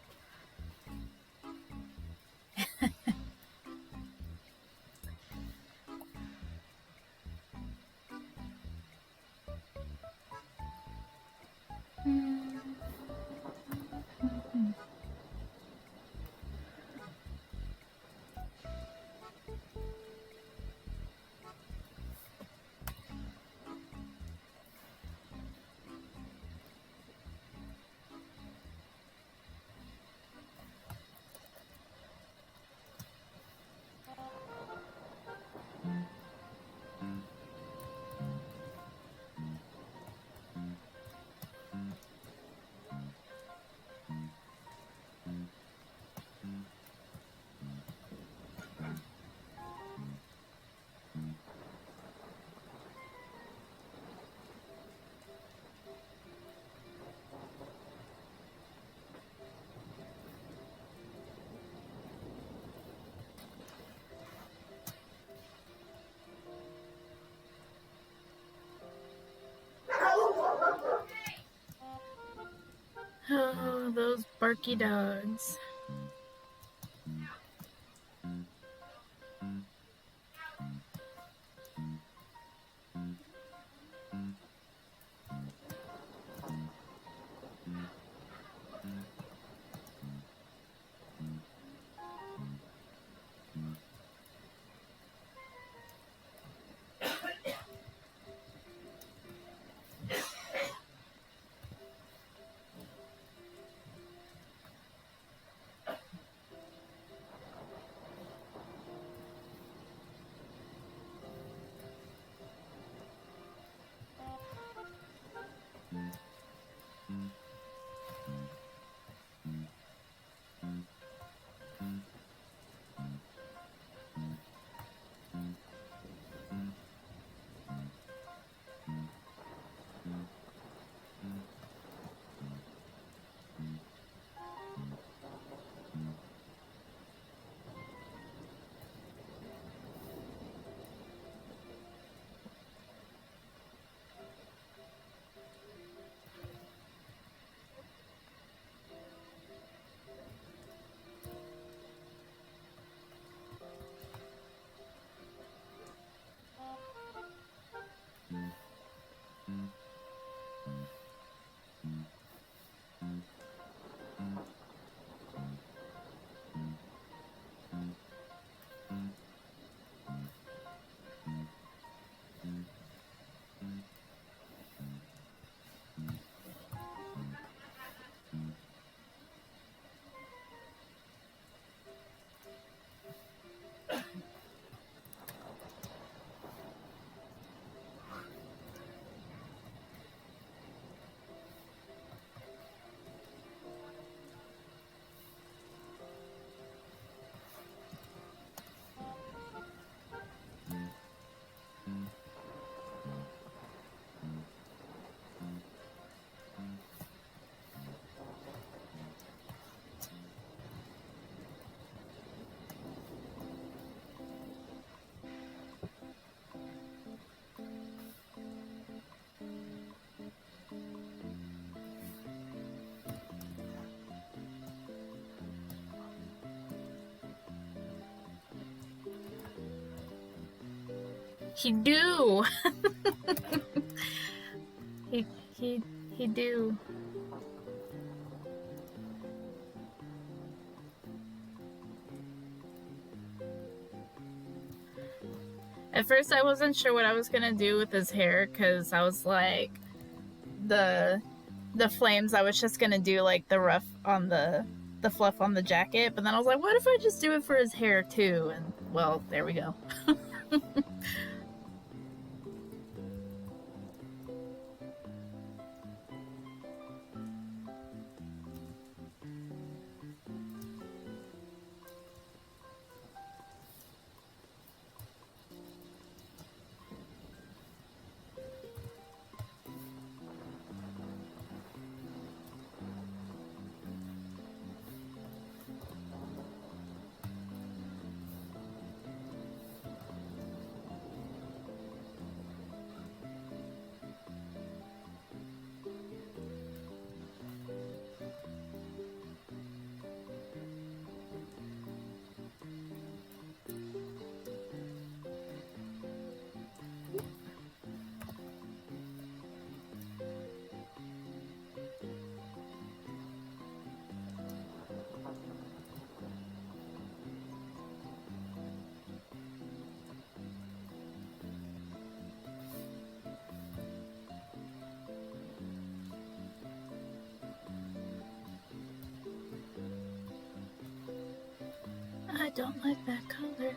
Oh, those barky dogs. He do. he he he do. At first, I wasn't sure what I was gonna do with his hair because I was like, the the flames. I was just gonna do like the rough on the fluff on the jacket, but then I was like, what if I just do it for his hair too? And well, there we go. I don't like that color.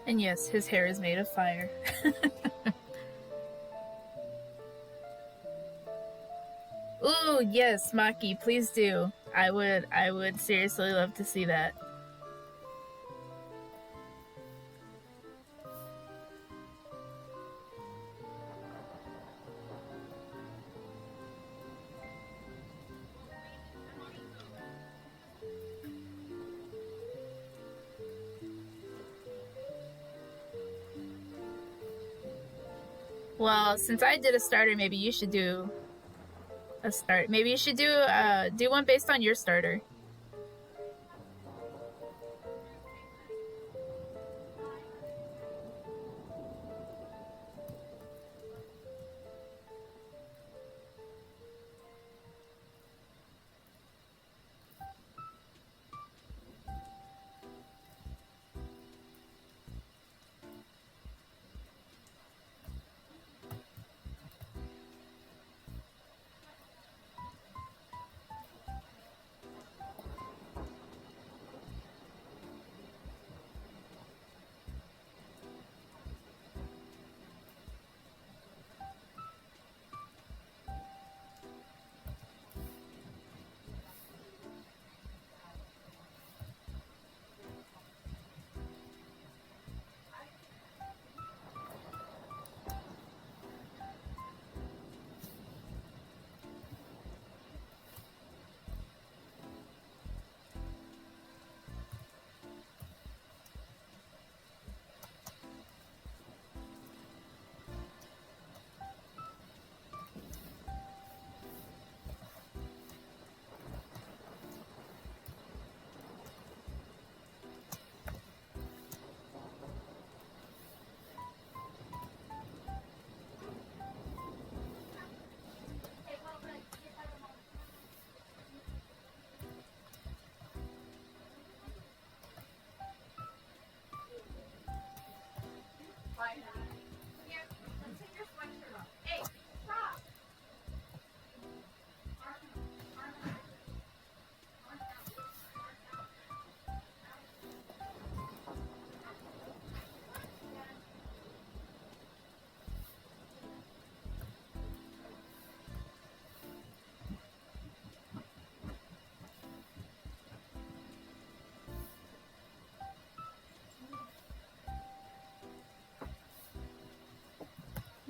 And yes, his hair is made of fire. Ooh, yes, Maki, please do. I would seriously love to see that. Well, since I did a starter, maybe you should do a start. Maybe you should do one based on your starter.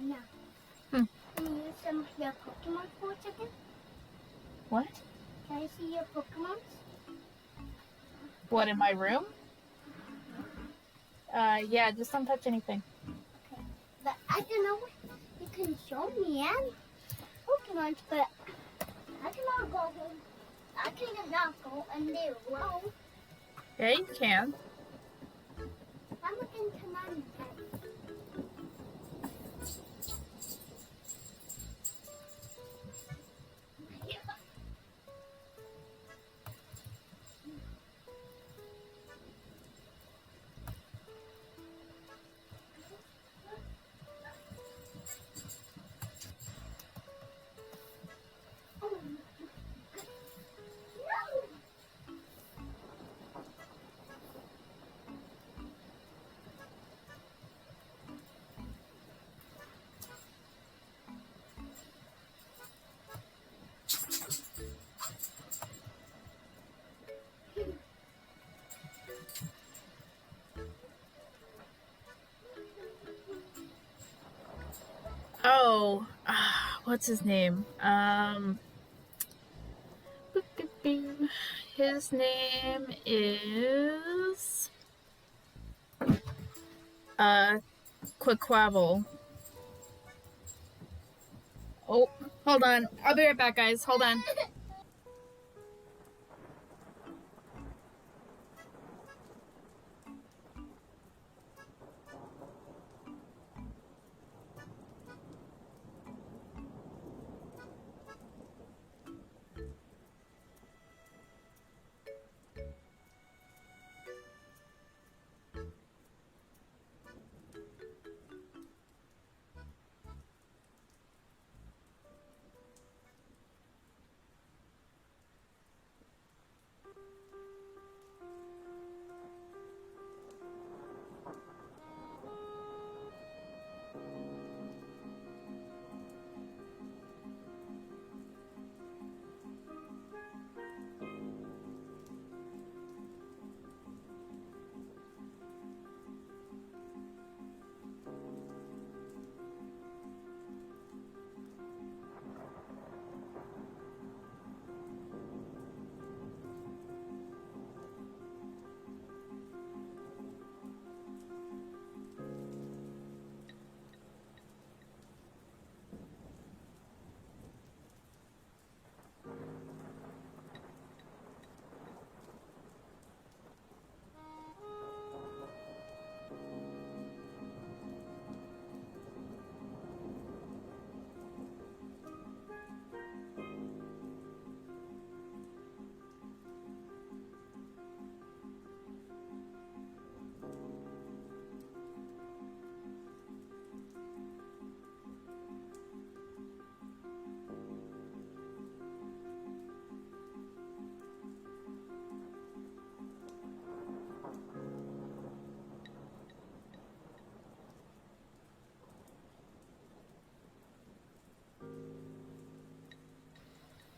No. Hmm. Can you use some of your Pokemon for a second? What? Can I see your Pokemon? What, in my room? Yeah, just don't touch anything. Okay. But I don't know what you can show me any Pokemon, but I cannot go home. I cannot go in there alone. Yeah, you can. I'm looking tonight. Oh, what's his name? His name is Quaquavel. Oh, hold on. I'll be right back, guys. Hold on.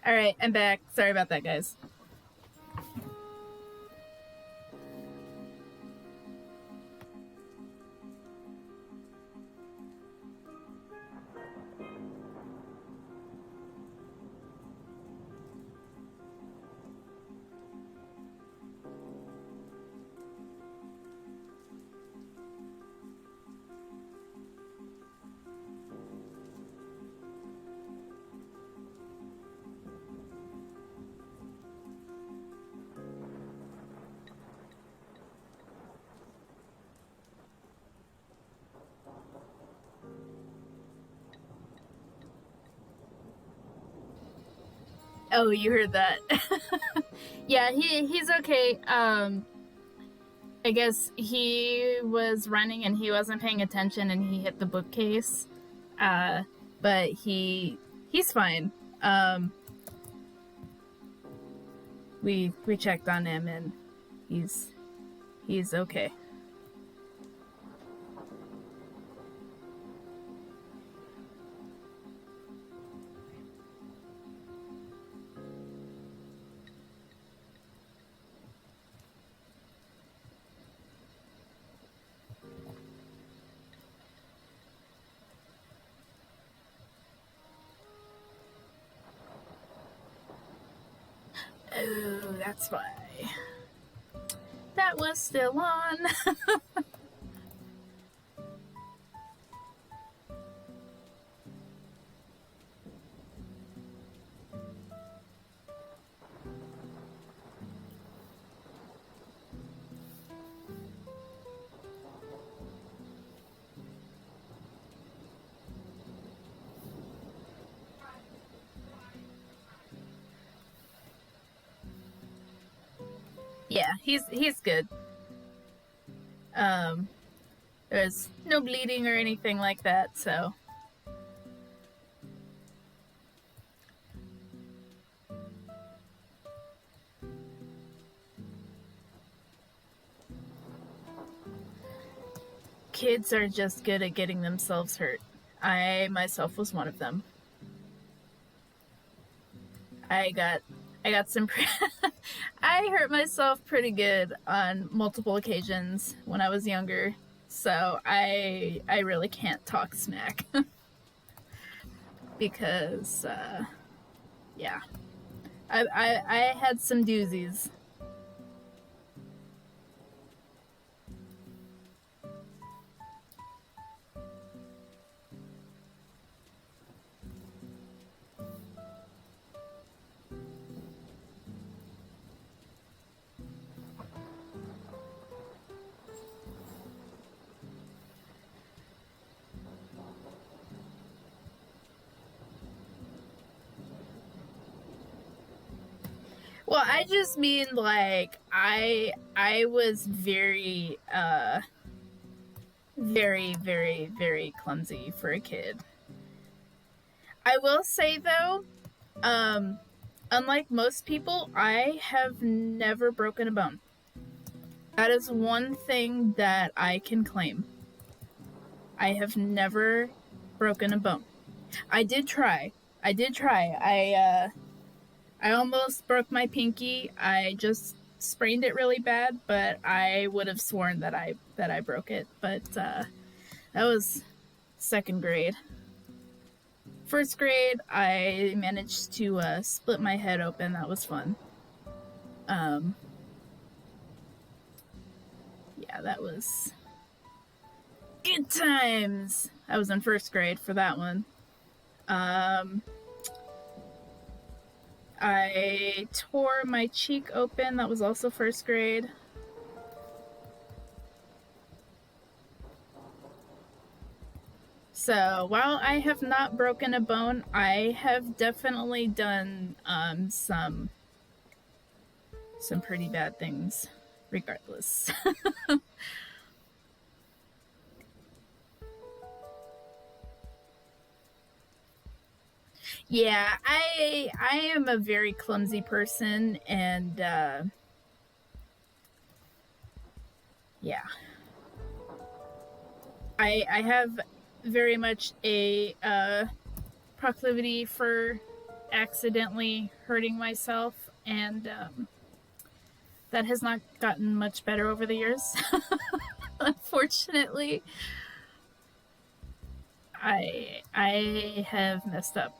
All right, I'm back. Sorry about that, guys. Oh, you heard that. Yeah, he's okay. I guess he was running and he wasn't paying attention and he hit the bookcase. Uh, but he's fine. Um, we checked on him and he's he's okay. Oh, that's why. That was still on. Yeah, he's good. Um, there's no bleeding or anything like that, so kids are just good at getting themselves hurt. I myself was one of them. I got I got some I hurt myself pretty good on multiple occasions when I was younger. So I really can't talk smack because yeah. I had some doozies. Well, I just mean like I was very very clumsy for a kid. I will say though, um unlike most people, I have never broken a bone. That is one thing that I can claim. I have never broken a bone. I did try. I did try. I almost broke my pinky. I just sprained it really bad, but I would have sworn that I broke it. But that was second grade. First grade, I managed to split my head open. That was fun. Um, yeah, that was good times. I was in first grade for that one. Um, I tore my cheek open. That was also first grade. So while I have not broken a bone, I have definitely done some pretty bad things. Regardless, yeah, I am a very clumsy person, and yeah, I have very much a proclivity for accidentally hurting myself, and that has not gotten much better over the years. Unfortunately, I have messed up.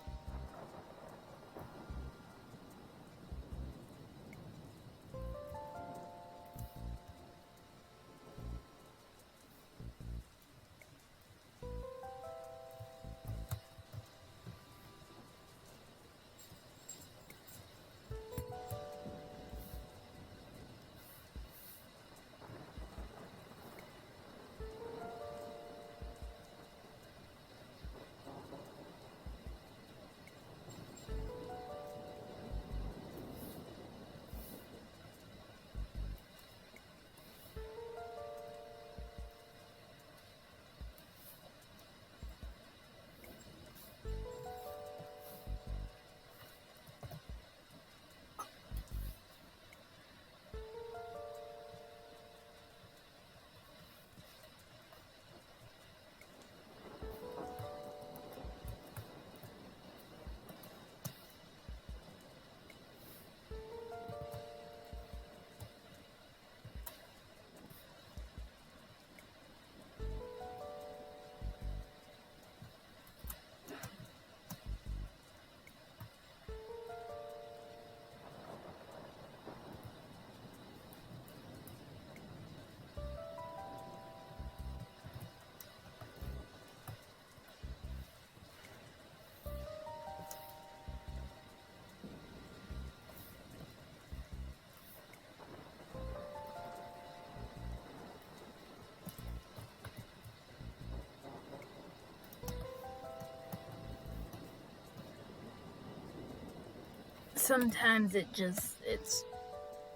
sometimes it's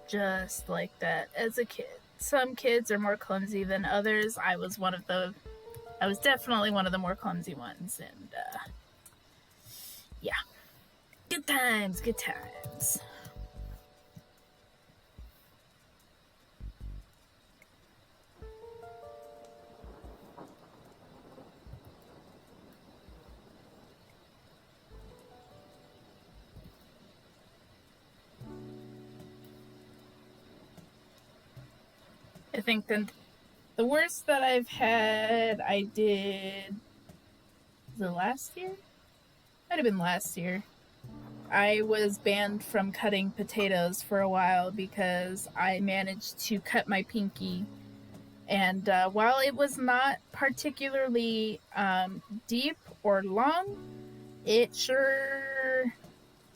just like that as a kid. Some kids are more clumsy than others. I was definitely one of the more clumsy ones, and yeah, good times, good times. I think the worst that I've had, I did the last year. Might have been last year. I was banned from cutting potatoes for a while because I managed to cut my pinky. And while it was not particularly deep or long, it sure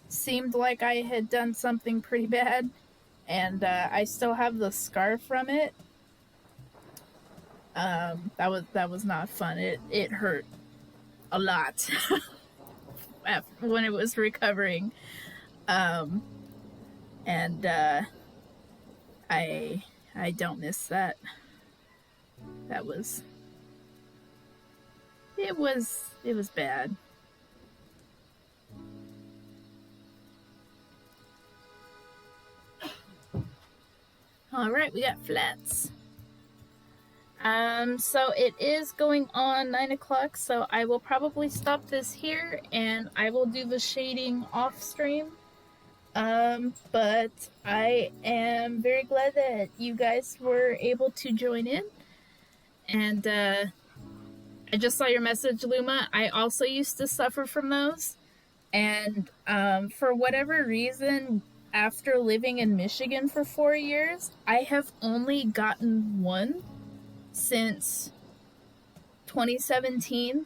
seemed like I had done something pretty bad. And I still have the scar from it. That was not fun. It hurt a lot when it was recovering. Um, and I I don't miss that. That was it was bad. All right, we got flats. So it is going on 9 o'clock, so I will probably stop this here and I will do the shading off stream. But I am very glad that you guys were able to join in. And I just saw your message, Luma. I also used to suffer from those. And for whatever reason, after living in Michigan for 4 years, I have only gotten one since 2017.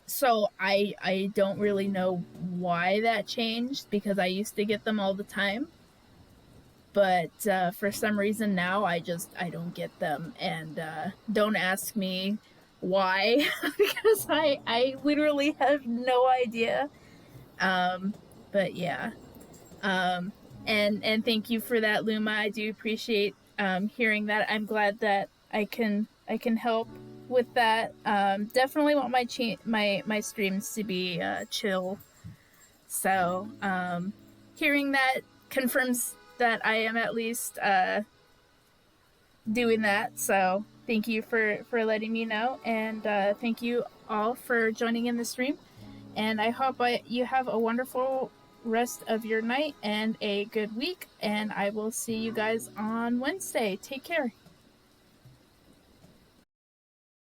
So I don't really know why that changed because I used to get them all the time. But for some reason now I don't get them, and don't ask me why because I literally have no idea. Um, but yeah, um, and thank you for that, Luma. I do appreciate hearing that. I'm glad that I can help with that. Definitely want my streams to be chill. So hearing that confirms that I am at least doing that. So thank you for letting me know, and thank you all for joining in the stream. And I hope you have a wonderful rest of your night and a good week. And I will see you guys on Wednesday. Take care.